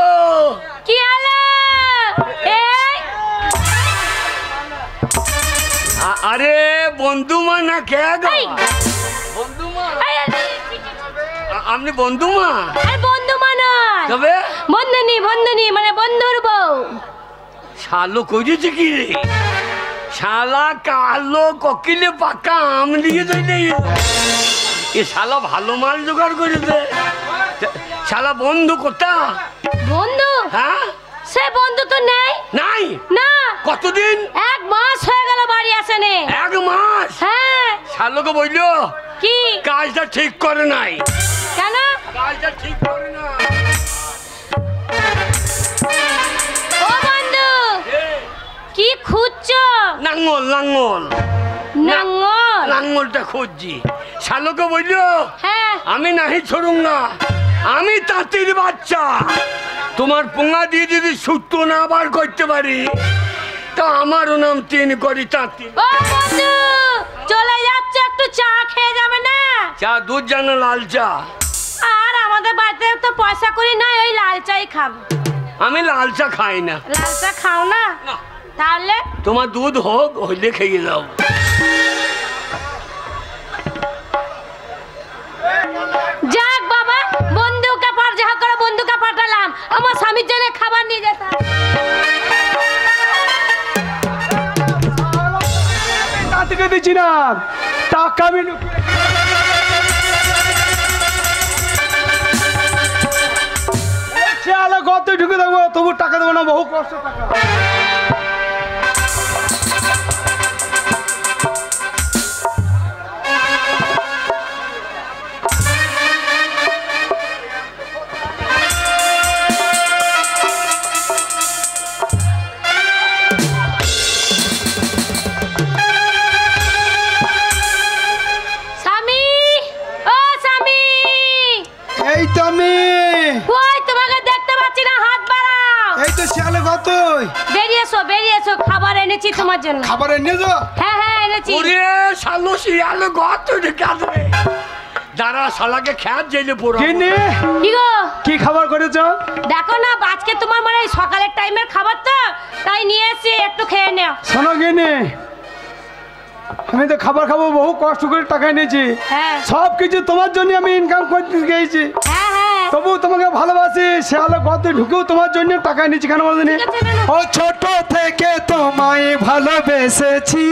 কি হলো এই আরে বন্ধু মা না কে গো? এই। বন্ধু মা এই, আপনি বন্ধু মা? আরে বন্ধু নয়, তবে বন্ধুনি মানে বন্ধুর বউ। শালো করেছে কি রে? শালা কালো ককিলে পাকা আম দিয়ে যাই, এ শালা ভালো মাল জোগাড় করেছে। শালা বন্ধু কোথা? বন্ধু? হ্যাঁ সে বন্ধু তো নেই। নাই। না। কতদিন? 1 মাস হয়ে গেল বাড়ি আসেনি। 1 মাস? হ্যাঁ। শালোকে বললো কি কাজটা ঠিক করে নাই। কেন? কাজটা ঠিক করে না। ও বন্ধু কি খুঁজছো? লাঙ্গল লাঙ্গল নাঙ্গল? লাঙ্গলটা খুঁজছি। শালোকে বললো হ্যাঁ। আমি নাহি ছড়ুঙ্গা, আমি তাঁতির বাচ্চা, তোমার পোঙা দিয়ে যদি সূত্র না বার করতে পারি তা আমারও নাম 3 করি তাঁতি। ও বন্ধু চলে যাচ্ছ, একটু চা খেয়ে যাবে না? চা দুধ জানো লাল চা? আর আমাদের বাড়িতে তো পয়সা করি না, ওই লাল চাই খাবো। আমি লাল চা খাই না। লাল চা খাও না? না। তাহলে তোমার দুধ হোক হইলে খেয়ে দাও। যাক বাবা, বন্ধুকে যা করে বন্ধুকে পাঠালাম, আমার স্বামীর জন্য খাবার নিয়ে যেতাম। তাঁতিকে দিচ্ছি না টাকা, আমি শিয়ালে ঘর তুই ঢুকে থাকবো, তবু টাকা দেবো না, বহু কষ্ট টাকা। স্বামী, ও স্বামী, এই তো আমি, কই তোমাকে দেখতে পাচ্ছি না, হাত বাড়াও। এই তো শিয়ালে ঘর তুই। বেরিয়ে এসো, খাবার এনেছি তোমার জন্য। খাবার এনে যো। হ্যাঁ হ্যাঁ এনেছি। ওরে শালো শিয়ালে গত ঢুকে আসবে। যারা শালাকে খ্যাত জেলে পড়ো। কি নে? কি গো? কি খাবার করেছো? দেখো না আজকে তোমার মানে এই সকালের টাইমের খাবার তো, তাই নিয়ে এসেছি, একটু খেয়ে নাও। শোনো গিনি, আমি তো খাবার খাবো, বহু কষ্ট করে টাকা নিয়েছি, হ্যাঁ সব কিছু তোমার জন্য আমি ইনকাম করতে গিয়েছি, হ্যাঁ হ্যাঁ তবু তোমাকে ভালোবাসি। শিয়ালে ঘর তুই ঢুকেও তোমার জন্য টাকা নিয়েছি, কেন বলনি? ঠিক আছে, নাও। ও ছোট থেকে তোমায় ভালোবেসেছি,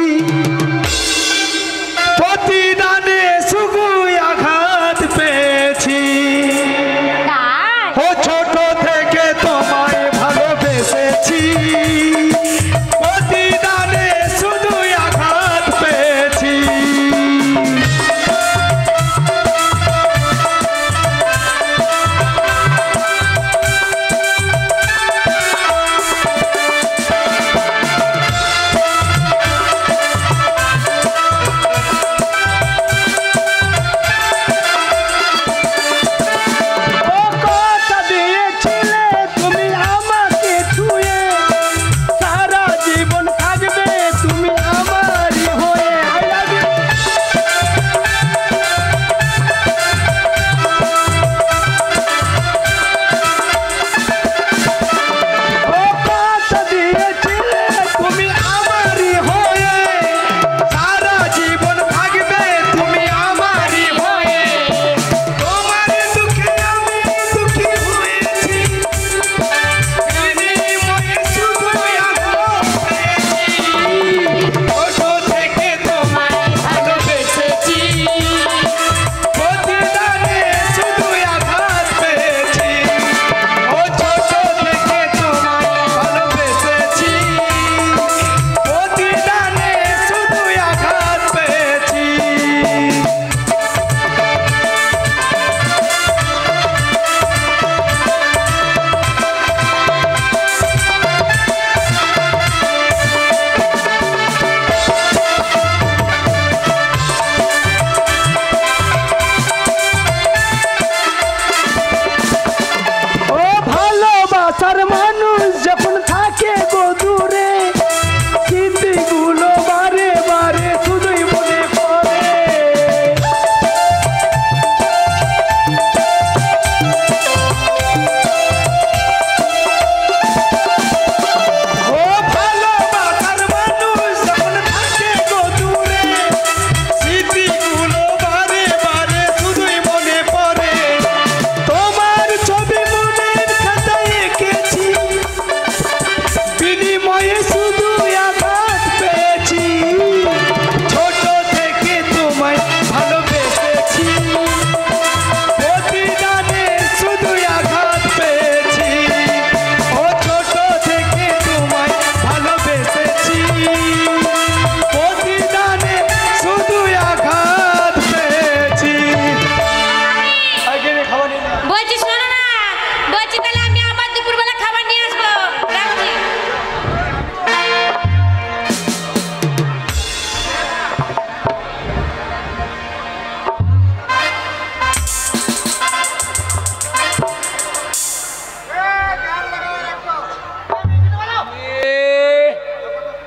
প্রতিদানে শুধু আঘাত পেয়েছি। তাই? ও ছোট থেকে তোমায় ভালোবেসেছি, প্রতিদানে শুধু আঘাত পেয়েছি।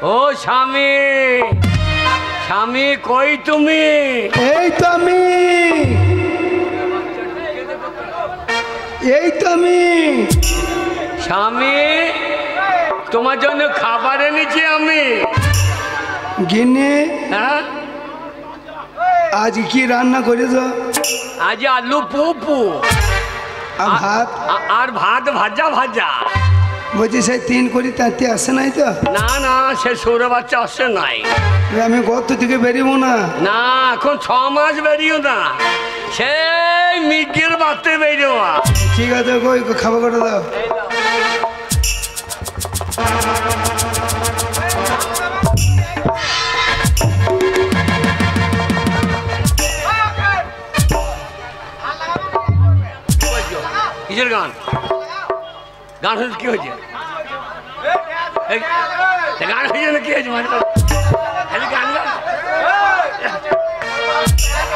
ও স্বামী, স্বামী কই তুমি? এই তো আমি, এই তো আমি। স্বামী, তোমার জন্য খাবার এনেছি আমি। গিন্নি, হ্যাঁ, আজ কি রান্না করেছ? আজ আলু পুপু আর ভাত? আর ভাত ভাজা ভাজা। বলছি সেই 3 কোটি তাতে আসে নাই তো? না না, সে সৌরে বাচ্চা আসছে নাই। আমি গত থেকে বেরিয়েবো না। না, এখন 6 মাস বেরিও না, সেই মিগের বাতে বেরিও। ঠিক আছে, কই খাবার করে দাও। কিসের গান? গান হয়েছে? কি হয়েছে? গান হয়েছে না? কি হয়েছে? মানে গান গান।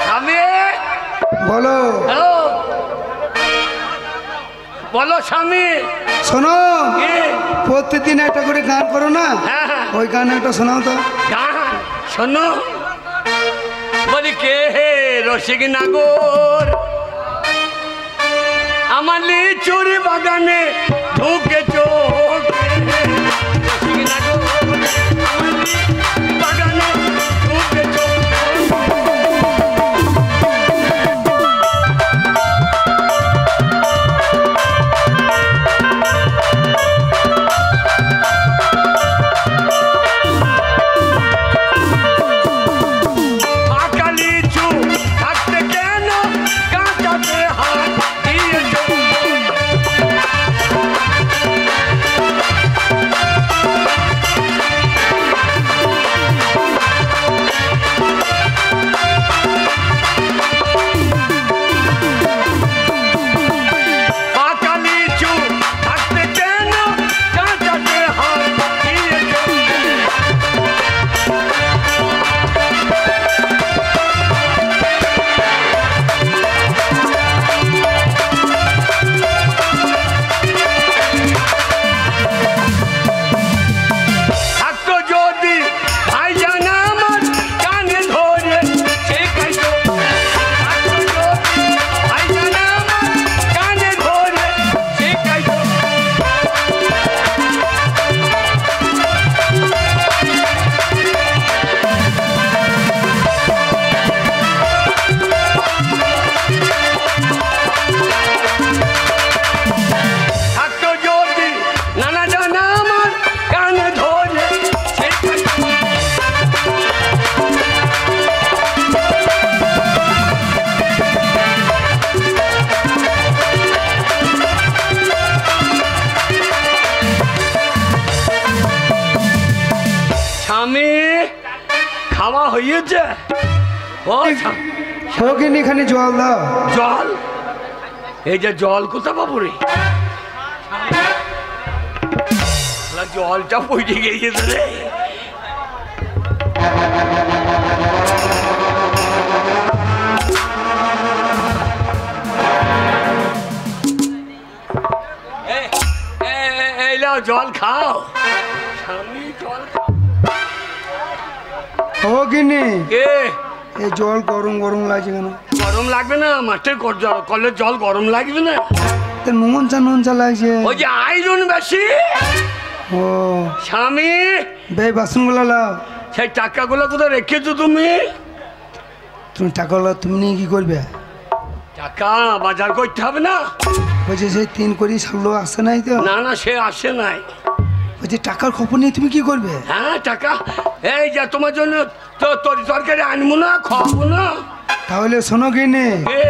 স্বামী, বলো। হ্যালো, বলো স্বামী। শোনো, কি? প্রত্যেকদিন একটা করে গান করো না? হ্যাঁ হ্যাঁ, ওই গান একটা শোনাও তো। গান শোনো। বলি কে হে রসিক নাগর, আমার লিচুর বাগানে ঢুকেছ। রসিক নাগর, আমার লিচুর বাগানে ঢুকেছ। পাকা লিচু থাকতে কেন কাঁচাতে হাত দিয়েছ? পাকা লিচু থাকতে কেন কাঁচাতে হাত দিয়েছ? থাকতো যদি ভাইজান আমার কানে ধরে শেখাইতো। থাকতো যদি ভাইজান আমার কানে ধরে শেখাইতো। থাকতো যদি নানা জান আমার কানে ধরে শেখাইতো। স্বামী, খাওয়া হয়েছে? ও হোকিনি খানি জল দাও। জল? এই যে জল কোথা পাবো রে? জলটা পড়ে গিয়েছে রে। এই লাও জল খাও। স্বামী জল খাও। হোকিনি, কে? এই জল গরম গরম লাগছে কেন? গরম লাগবে না? মাঠের কলের জল গরম লাগবে না? নুন চা লাগছে। ওই যে আয়রন বেশি। ও স্বামী, বে বাসনগুলো লাও। সেই টাকাগুলো কোথায় রেখেছো তুমি? তুমি টাকাগুলো তুমি নিয়ে কি করবে? টাকা বাজার করতে হবে না? বলছে সেই 3 কোটি সামলো আসে নাই তো? না না, সে আসে নাই। বলছে টাকার খবর নিয়ে তুমি কি করবে? হ্যাঁ, টাকা এই যে তোমার জন্য তো তরকারি আনবো না, খাওয়াবো না। তাহলে শোনো কিনে, এ,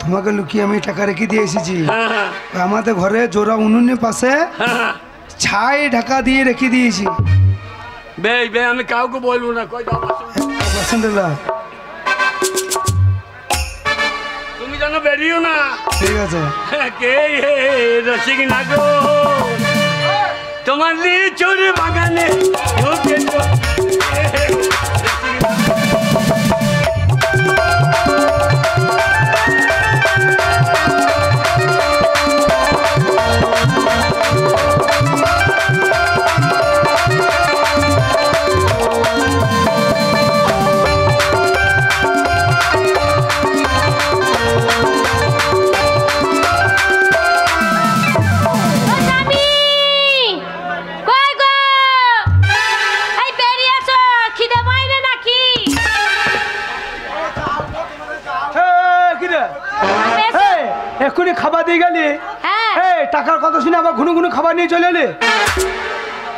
তোমাকে লুকিয়ে আমি টাকা রেখে দিয়ে এসেছি। হ্যাঁ হ্যাঁ আমাদের ঘরে জোড়া উনুনের পাশে হ্যাঁ, ছাই ঢাকা দিয়ে রেখে দিয়েছি। বে আমি কাউকে বলবো না। কই যাও বাসনটা। তুমি যেন বেরিও না। ঠিক আছে। কে হে রসিক নাগর, তোমার লিচুর বাগানে ঢুকেছ। হ্যাঁ। এই টাকার কথা শুনে আবার ঘুনু ঘুনু খাবার নিয়ে চলে এলে।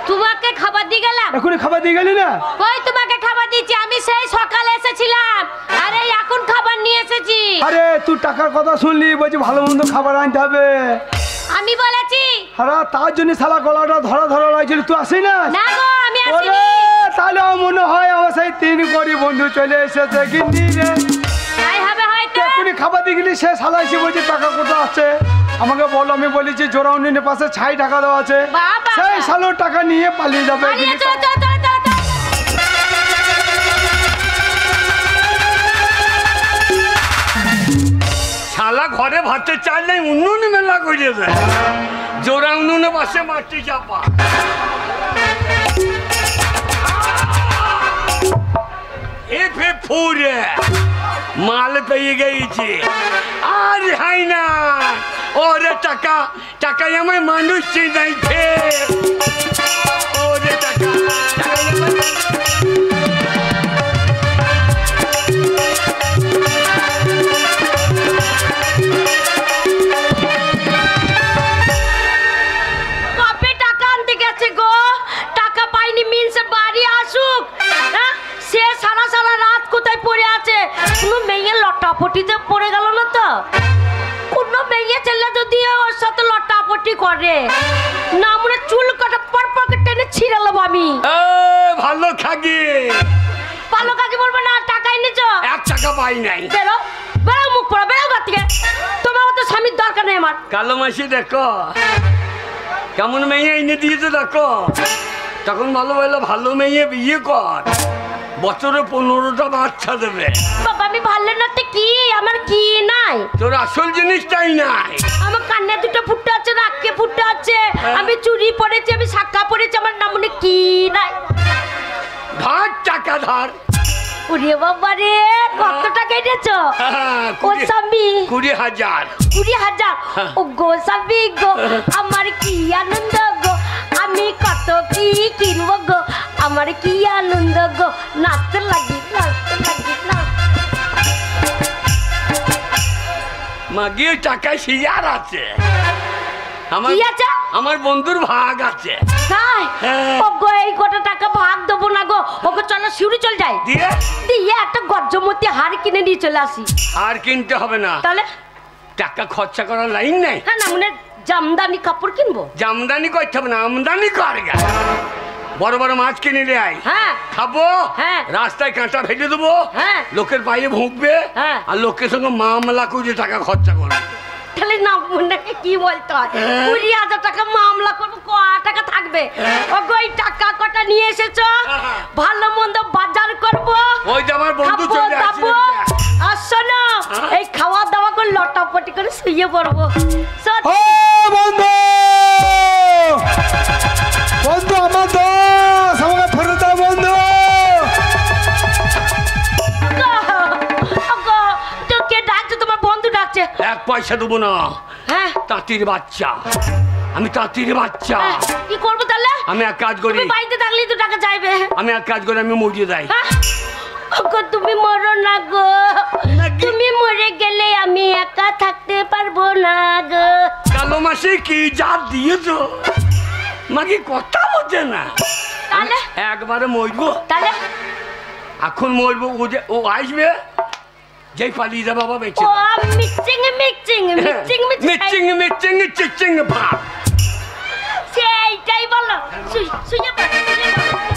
তোমাকে খাবার দিয়ে গেলাম। এখনই খাবার দিয়ে গেলি না? ওই তোমাকে খাবার দিচ্ছি, আমি সেই সকালে এসেছিলাম, আরে এখন খাবার নিয়ে এসেছি। আরে তুই টাকার কথা শুনলি, বলছি ভালো মন্দ খাবার আনতে হবে। আমি বলেছি আরে তার জন্য শালা গলাটা ধরা ধরা লাগছিল, তুই আসি না? না গো, আমি ওরে আসিনি। তাহলে আমার মনে হয় আমার সেই 3 কোটি বন্ধু চলে এসেছে কিন্তু রে। তাই হবে হয়তো। এখনই খাবার দিয়ে গেলি, সে শালা এসে বলছে টাকা কোথায় আছে। আমাকে বলো, আমি বলেছি জোড়াউন্ডিনের পাশে 6 টাকা দেওয়া আছে। বাবা। সেই শালোর টাকা নিয়ে পালিয়ে যাবে। পালিয়ে চলো, চলো, চলো, চলো, চলো। শালা ঘরে ভাতে চাল নাই, উনুন মেলা করে দেয়। জোড়া উনুনে বসে মাটি চাপা। এ ফে ফুরে মাল পেয়ে গেছি, আর হাই না। ওরে টাকা টাকায় আমার মানুষ চিনাইছে। ওরে টাকা টাকায় আমার কবে টাকা আনতে গেছে গো? টাকা পাইনি মিনসে বাড়ি আসুক। হ্যাঁ, সে সারা সারা রাত কোথায় পড়ে আছে? কোনো মেয়ে লটাপটিতে পড়ে গেল না তো? কোনো মেয়ে ছেলে যদি ওর সাথে লটাপটি করে না, মনে চুল কাটা পর পর টেনে ছিঁড়ে নেবো আমি। ভালো খাগি। ভালো কাকে বলবো না, টাকা এনেছ? 1 টাকা পাই নাই। বেরো বেরো, মুখ পড়ো, বেরো ঘর থেকে। তোমার তো স্বামীর দরকার নেই আমার। কালো মাসি দেখো কেমন মেয়ে এনে দিয়েছে, দেখো। তখন ভালো বললো ভালো মেয়ে বিয়ে কর, বছরে 15টা বাচ্চা দেবে। বাবা আমি ভালো না তো কি, আমার কি নাই? তোর আসল জিনিসটাই নাই। আমার কান্না দুটো ফুটে আছে, নাকে ফুটে আছে, আমি চুড়ি পরেছি, আমি শাখা পরেছি, আমার নাম মনে কি নাই? ধার টাকা ধার। ওরে বাবা রে, কত টাকা এনেছো? ও স্বামী 20,000। 20,000? ও গো স্বামী গো, আমার কি আনন্দ গো, আমি কত কি কিনবো গো, আমার কি আনন্দ গো, নাচতে লাগি নাচতে লাগি নাচ। মাগিয়ে টাকায় শিয়ার আছে আমার। কি আছে? আমার বন্ধুর ভাগ আছে। তাই? হ্যাঁ। ও গো এই কটা টাকা ভাগ দেবো না গো, ওকে চলো শিউরি চল যাই, দিয়ে দিয়ে একটা গজ্জমতি হার কিনে নিয়ে চলে আসি। আর কিনতে হবে না, তাহলে টাকা খরচা করার লাইন নেই। হ্যাঁ না মনে জামদানি কাপড় কিনবো। জামদানি করতে হবে না, আমদানি কর গা। বড় বড় মাছ কিনে নিয়ে আয়, হ্যাঁ খাবো। হ্যাঁ। রাস্তায় কাঁটা ফেলে দেবো, হ্যাঁ। লোকের বাইরে ভুঁকবে, হ্যাঁ। আর লোকের সঙ্গে মামলা করে টাকা খরচা করবে। তাহলে না মুন্নাকে কি বলতে হয়, 20,000 টাকা মামলা করবো, ক টাকা থাকবে? ও গো এই টাকা কটা নিয়ে এসেছো, ভালো মন্দ বাজার করবো, ওই যে আমার বন্ধু খাবো চলে দাবো, আর শোনো এই খাওয়া দাওয়া করে লটাপটি করে শুয়ে পড়বো। সত্যি। ও বন্ধু, বন্ধু আমার দোষ, আমাকে ফেরত দাও বন্ধু। ওগো, তো কে ডাকছে? তোমার বন্ধু ডাকছে। 1 পয়সা দেবো না। হ্যাঁ তাঁতির বাচ্চা, আমি তাঁতির বাচ্চা। হ্যাঁ, কি করবো তাহলে? আমি এক কাজ করি, তুমি বাড়িতে থাকলেই তো টাকা চাইবে। আমি এক কাজ করি, আমি মরিয়ে দেয়। হ্যাঁ? ওগো তুমি মরো না গো, নাকি? তুমি মরে গেলে আমি একা থাকতে পারবো না গো। কালো মাসে কি যা দিয়েছো, মাকে কথা বলছে না। তাহলে? একবারে মরবো, তাহলে এখন মরবো, ও আসবে, যেই পালিয়ে যাবে বাবা বেঁচে ও মিচিং মিচিং মিচিং মিচিং মিচিং চিচিং ভাব। সেইটাই বলো, শুয়ে পড়ো, শুয়ে পড়ো।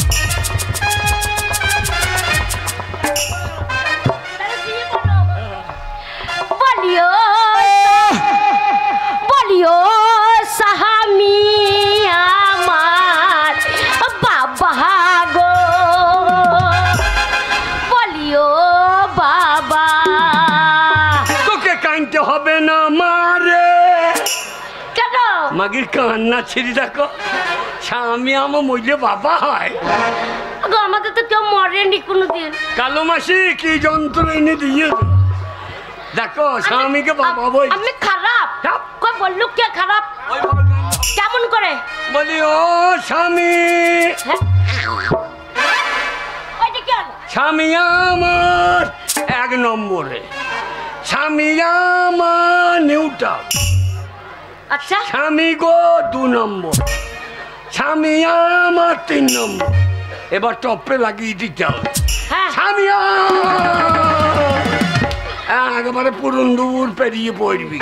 তাহলে শুয়ে পড়ো। বলিও বলিও সাহামি আমার বাবা গো, বলিও বাবা। তোকে কানতে হবে না মারে, কেন? মাগির কান্না ছেড়ে দেখো, স্বামী আমার মরলে বাবা হয়। গো আমাদের তো কেউ মরেনি কোনোদিন। কালো মাসি কি যন্ত্র এনে দিয়ে দেখো, স্বামীকে বাবা বই। আমি খারাপ? কই বললু কে খারাপ? কেমন করে? বলি ও স্বামী, হ্যাঁ? ওইটা কি হলো? স্বামী আমার 1 নম্বরে, স্বামী আমার নিউটা। আচ্ছা স্বামী গো 2 নম্বর, স্বামী আমার 3 নম্বর। এবার টপে লাগিয়ে দিতে হবে হ্যাঁ স্বামী একেবারে পুরন্দুর পেরিয়ে পড়বি।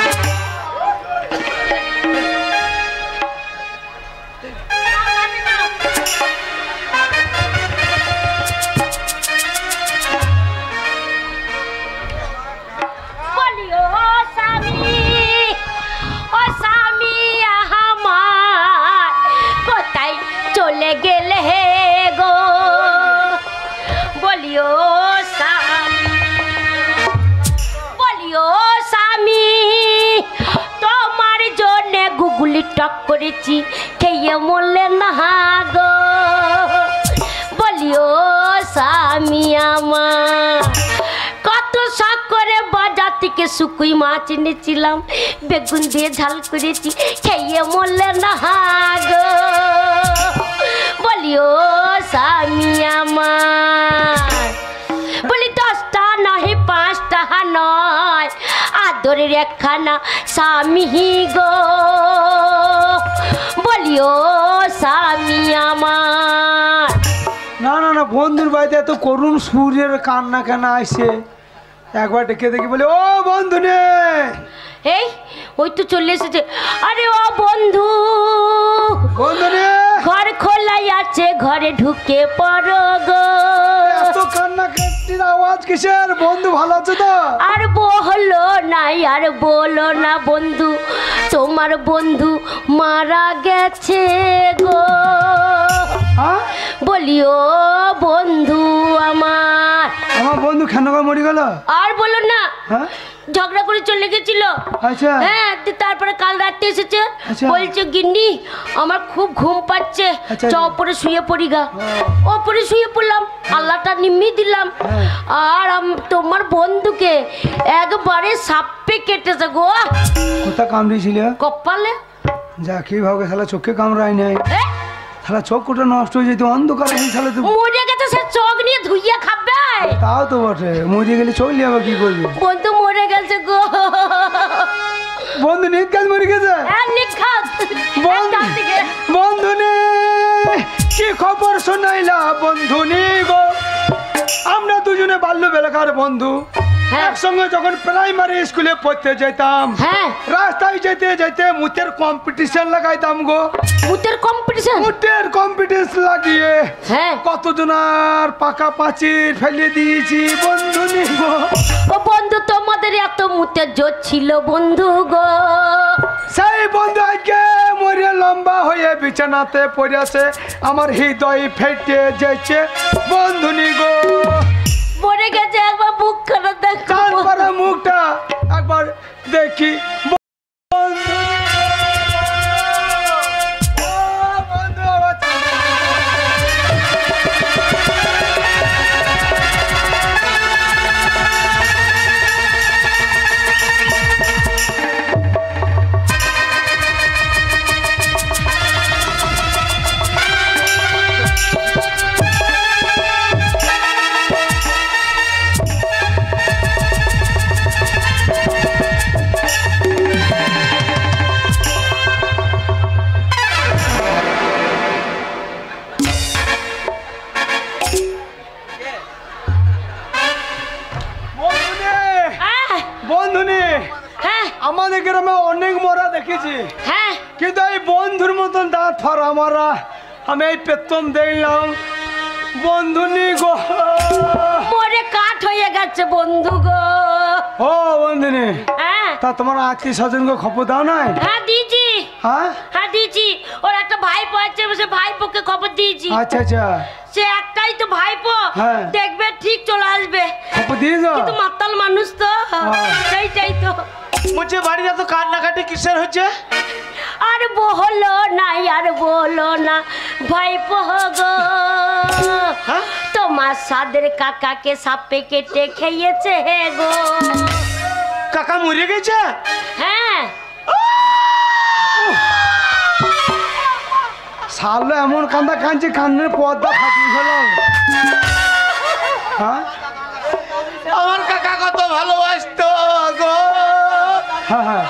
চলে গেলে গো বলিও স্বামী তোমার জন্য গুগলি টক করেছি খেয়ে মরলে না গো বলিও স্বামী আমার কত শখ করে বাজার থেকে শুকুই মাছ এনেছিলাম বেগুন দিয়ে ঝাল করেছি খেয়ে মরলে না গো বলিও স্বামী আমার বলি 10টা নয় 5টা নয় আদরের একখানা স্বামী গো বলিও স্বামী আমার। না না না, বন্ধুর বাড়িতে এত করুণ সুরের কান্না কেন আসে? একবার ডেকে দেখি বলে, ও বন্ধু নে। এই ওই তো চলে এসেছে। আরে ও বন্ধু, বন্ধু নে, ঘর খোলাই আছে ঘরে ঢুকে পড়ো গো। এত কান্না কাটির আওয়াজ কিসের? বন্ধু ভালো আছে তো? আর বলো নাই, আর বলো না বন্ধু, তোমার বন্ধু মারা গেছে গো। হ্যাঁ, বলিও বন্ধু আমার। আমার বন্ধু কেন করে মরে গেল? আর বলো না, হ্যাঁ, ঝগড়া করে চলে গেছিল। আচ্ছা। হ্যাঁ, তারপরে কাল রাতে এসেছে, আচ্ছা। বলছে গিন্নি আমার খুব ঘুম পাচ্ছে, আচ্ছা। চ ওপরে শুয়ে পড়ি গা। ওপরে শুয়ে পড়লাম, আল্লাহটা নিমিয়ে দিলাম। আর তোমার বন্ধুকে একবারে সাপে কেটেছে গো। কোথা কামড়িয়েছিল? কপালে। যা কি ভাবে, শালা চোখে কামড়ায় নাই, এ, শালা চোখ কোটা নষ্ট হয়ে যেত, অন্ধকার হয়ে শালা তো। মরে গেছে, সে চোখ নিয়ে ধুইয়া খাবে। তাও তো বটে, মরে গেলে চলে যাবে, কি করবে? বন্ধু মরে গেছে গো। বন্ধু নিকাজ মরে গেছে? নিখাত বন্ধু, বন্ধু নে, কি খবর শোনাইলা বন্ধু নে গো? আমরা দুজনে বাল্য বেলাকার বন্ধু, হ্যাঁ। একসঙ্গে যখন প্রাইমারি স্কুলে পড়তে যেতাম, হ্যাঁ, রাস্তায় যেতে যেতে মুতের কম্পিটিশন লাগাইতাম গো। মুতের কম্পিটিশন। মুতের কম্পিটিশন লাগিয়ে হ্যাঁ, কতজনার পাকা পাঁচির ফেলে দিয়েছি বন্ধু নে গো। ও বন্ধু তোমাদের এত মুতে জোর ছিল বন্ধু গো। সেই বন্ধু আজকে মরে লম্বা হয়ে বিছানাতে পড়েছে, আমার হৃদয় ফেটে যেছে বন্ধু নি গো। মরে গেছে, একবার বুক খানা দেখো। তারপরে মুখটা একবার দেখি বন্ধু নি গো। ও বন্ধু, আবার বন্ধু নে, হ্যাঁ, আমাদের গ্রামে অনেক মরা দেখেছি, হ্যাঁ, কিন্তু এই বন্ধুর মতন দাঁত ফার আমারা আমি এই প্রথম দেখলাম বন্ধু নি গো। মরে কাঠ হয়ে গেছে বন্ধু গো। ও বন্ধু নে, হ্যাঁ, তা তোমার আত্মীয় স্বজনকে খবর দাও নাই? হ্যাঁ দিয়েছি, হ্যাঁ, হ্যাঁ দিয়েছি। ওর একটা ভাইপো আছে, সে ভাইপোকে খবর দিয়েছি। আচ্ছা আচ্ছা, সে একটাই তো ভাইপো, হ্যাঁ। দেখবে ঠিক চলে আসবে। খবর দিয়েছ? কিন্তু মাতাল মানুষ তো, সেইটাই তো। বলছে বাড়িতে তো কান্নাকাটি কিসের হচ্ছে? আর বলো নাই, আর বলো না ভাইপো গো। হ্যাঁ? তোমার সাদের কাকাকে সাপে কেটে খেয়েছে গো। কাকা মরে গেছে? হ্যাঁ, সালে এমন কান্দা কাঁদছে, কান্দের পর্দা ফাটিয়ে গেল। হ্যাঁ, আমার কাকা কত ভালোবাসতো গো। হ্যাঁ, হ্যাঁ,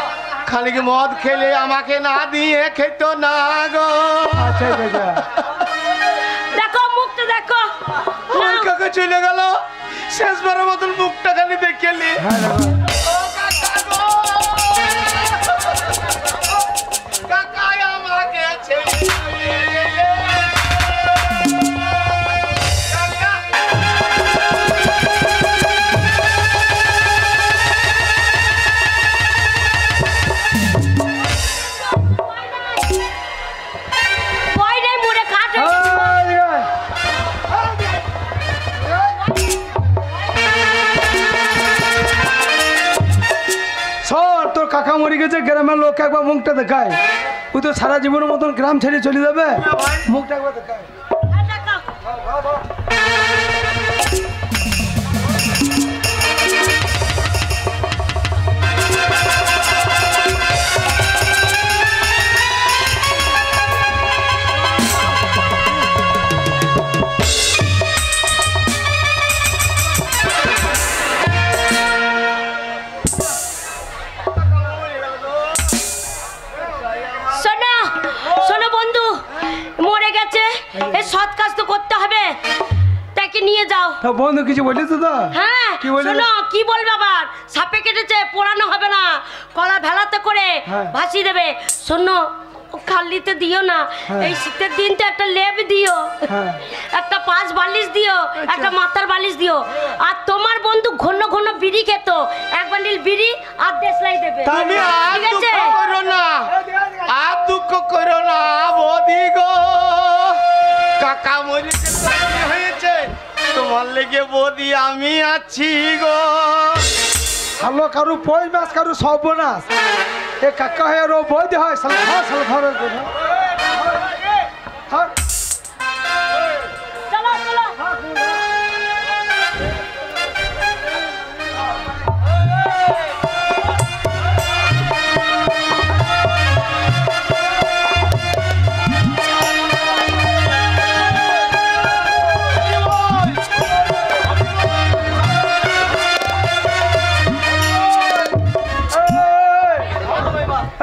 খালি মালিক মদ খেলে আমাকে না দিয়ে খেত না গো। আচ্ছা বেটা দেখো মুখটা দেখো। ওই কাকা চলে গেল, শেষবারের মতন মুখটা খালি দেখেলি। হ্যাঁ দেখো কাকা আমাকে ছেড়ে বইটাই মুড়ে কাট হয়ে গেছে। সর তোর কাকা মরে গেছে, গ্রামের লোক একবার মুখটা দেখায়। ও তো সারা জীবনের মতন গ্রাম ছেড়ে চলে যাবে, মুখটা একবার দেখায়। হ্যাঁ, দেখো। শোনো শোনো বন্ধু, মরে গেছে, এই সৎ কাজ তো করতে হবে, তাকে নিয়ে যাও। তা বন্ধু কিছু বলিস তো? হ্যাঁ কি বললি? শোনো, কি বলবে আবার, সাপে কেটেছে পোড়ানো হবে না, কলা ভেলাতে করে হ্যাঁ। ভাসিয়ে দেবে। শোনো খালিতে দিও না, হ্যাঁ। এই শীতের দিন তো একটা লেপ দিও, হ্যাঁ। একটা পাঁচ বালিশ দিও, একটা মাথার বালিশ দিও। আর তোমার বন্ধু ঘন ঘন বিড়ি খেত, এক বান্ডিল বিড়ি আর দেশলাই দেবে। তুমি আর ঠিক আছে? দুঃখ করো না, আর দুঃখ করো না বৌদি গো। কাকা মরে গেছে, কি হয়েছে? তোমার লেগে বৌদি আমি আছি গো। ভালো কারু পই মাছ, কারু সর্বনাশ। এ কাকা হয় আর ও বৈধ হয়, সালফার সালফারের কথা। হ্যাঁ। চলো চলো।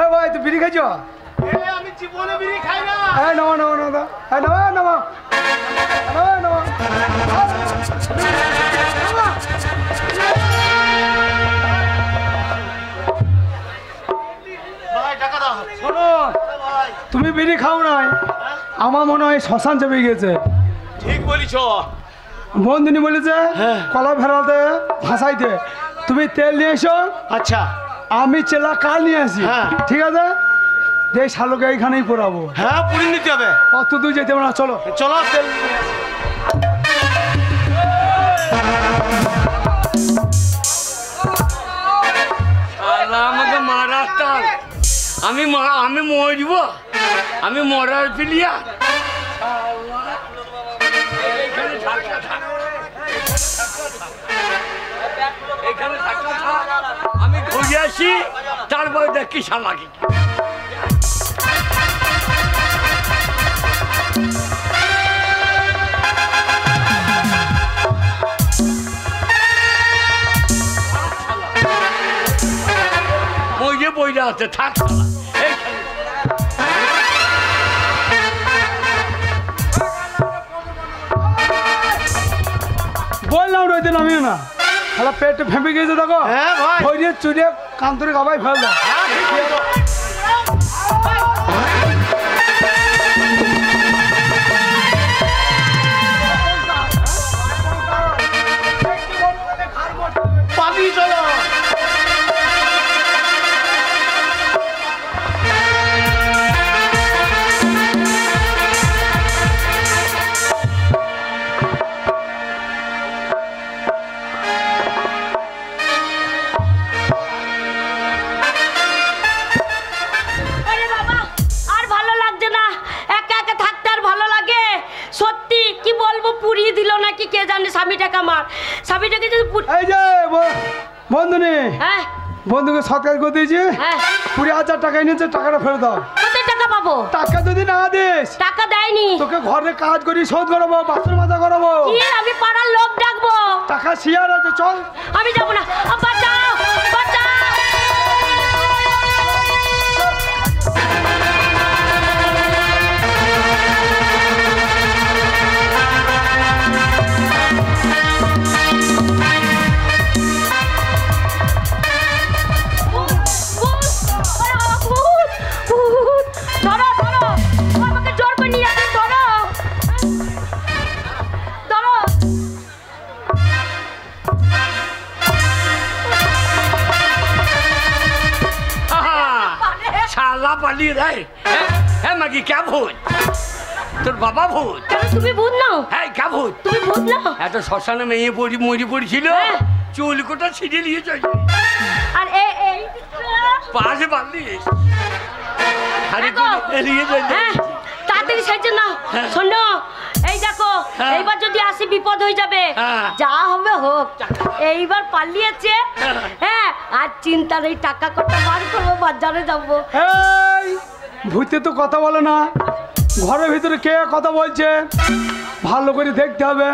এই ভাই তুই বিড়ি খাইছ? আমি জীবনে বিড়ি খাই না। এই নমা নমা নমা, এই নমা নমা নমা। ভাই টাকা দাও। শোনো, তুমি বিড়ি খাও নাই, আমার মনে হয় শ্মশান চেপে গেছে। ঠিক বলিছ। বন্ধুনি বলেছে হ্যাঁ। কলা ভেড়াতে ভাসাইতে, তুমি তেল নিয়ে এসো, আচ্ছা আমি চেলা কাল নিয়ে আসি। হ্যাঁ। ঠিক আছে, এই শালোকে এইখানেই পড়াবো। হ্যাঁ পুরি নিতে হবে। অত দূর যেতে হবে না, চলো। চলো তেল। আল্লাহ আমাকে মারার তাল, আমি মরব, আমি মরার পিলিয়া। আমি ঘুরে আসি, তারপরে দেখি শালাকে। বইটা আছে, থাক শালা। এইখানে বললাম রইতে নামিও না, তাহলে পেট ফেঁপে গেছে দেখো। হ্যাঁ ভাই। ভরিয়ে চুরিয়ে কান্তরে গাবাই ফেল দাও। পাবি চলো। আরে বাবা, আর ভালো লাগছে না, একা একা থাকতে আর ভালো লাগে। সত্যি কি বলবো, পুড়িয়ে দিল নাকি কে জানে স্বামীটাকে আমার। স্বামীটাকে যদি এই যে বন্ধুনি, হ্যাঁ বন্ধুকে সৎকার করে দিয়েছি, হ্যাঁ 20,000 টাকা এনেছে, টাকাটা ফেরত দাও। কত টাকা পাবো? টাকা যদি না দিস, টাকা দেয়নি। তোকে ঘরে কাজ করি শোধ করাবো, বাসন মাজা করাবো। কি আমি পাড়ার লোক ডাকবো? টাকা শেয়ার আছে, চল। আমি যাবো না, বাঁচাও বাঁচাও। পালিয়ে দেয়? হ্যাঁ মাগি কে ভূত? তোর বাবা ভূত? কেন তুমি ভূত নাও? হ্যাঁ কে ভূত? তুমি ভূত নাও? এত শ্মশানে মেয়ে মরি পড়ছিল, হ্যাঁ। চুল কোটা ছিঁড়ে নিয়ে চলে আর এই পাশে পালিস। আরে দেখো। নিয়ে চলে হ্যাঁ তাড়াতাড়ি সেজে নাও। শোনো এই দেখো, হ্যাঁ। এইবার যদি আসি বিপদ হয়ে যাবে। হ্যাঁ। যা হবে হোক, এইবার পালিয়েছে। হ্যাঁ আর চিন্তার এই টাকা কটা বার করবো, বাজারে যাবো। এই ভূতে তো কথা বলে না, ঘরের ভিতরে কে কথা বলছে ভালো করে দেখতে হবে।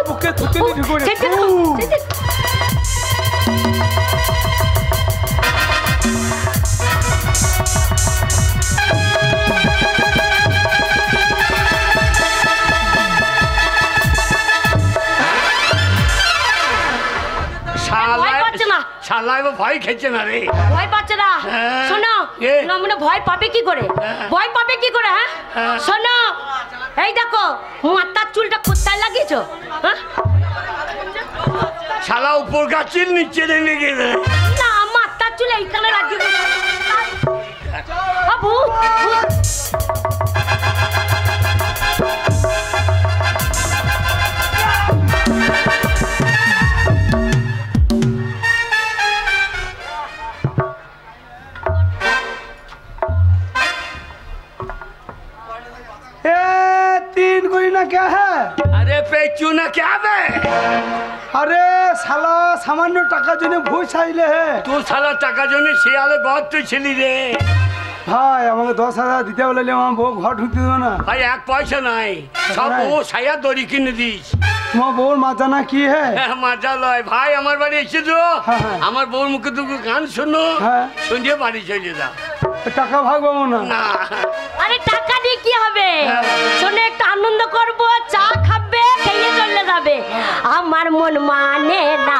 বুকে থুতু দিয়ে ঢুকে রে। সেজে নাও, সেজে। ভয় পাচ্ছে না। শালা এবার ভয় খেছে না রে। ভয় পাচ্ছে না। হ্যাঁ। শোনো এ। মানে ভয় পাবে কি করে? ভয় পাবে কি করে? হ্যাঁ হ্যাঁ। শোনো এই দেখো, মাথার চুলটা কোথায় লাগিয়েছো? হ্যাঁ শালা উপর গাছিল নিচে নেমে গেছে। না মাথার চুল এইখানে লাগিয়ে ভূত ভূত। ए तीन कोई ना क्या है? अरे पेचू ना क्या बे? अरे साला सामान्य টাকার জন্য ভূত চাইলে হে। তুই শালা টাকা জন্য শিয়ালে বহুত তুই ছিলি রে। ভাই আমাকে 10,000 দিতে বলে আমার বউ ঘর ঢুকতে দেবে না। ভাই এক পয়সা নাই, সব ও সায়া দড়ি কিনে দিস। তোমার বউর মাথা না কি হে? মজা লয় ভাই, আমার বাড়ি এসেছো, হ্যাঁ, হ্যাঁ। আমার বউর মুখে দুটো গান শোনো, হ্যাঁ। শুনিয়ে বাড়ি চলে যাও। টাকা ভাগবো না। না আরে টাকা দিয়ে কি হবে? শোনো একটু আনন্দ করবো, চা খাবে, খেয়ে চলে যাবে। আমার মন মানে না।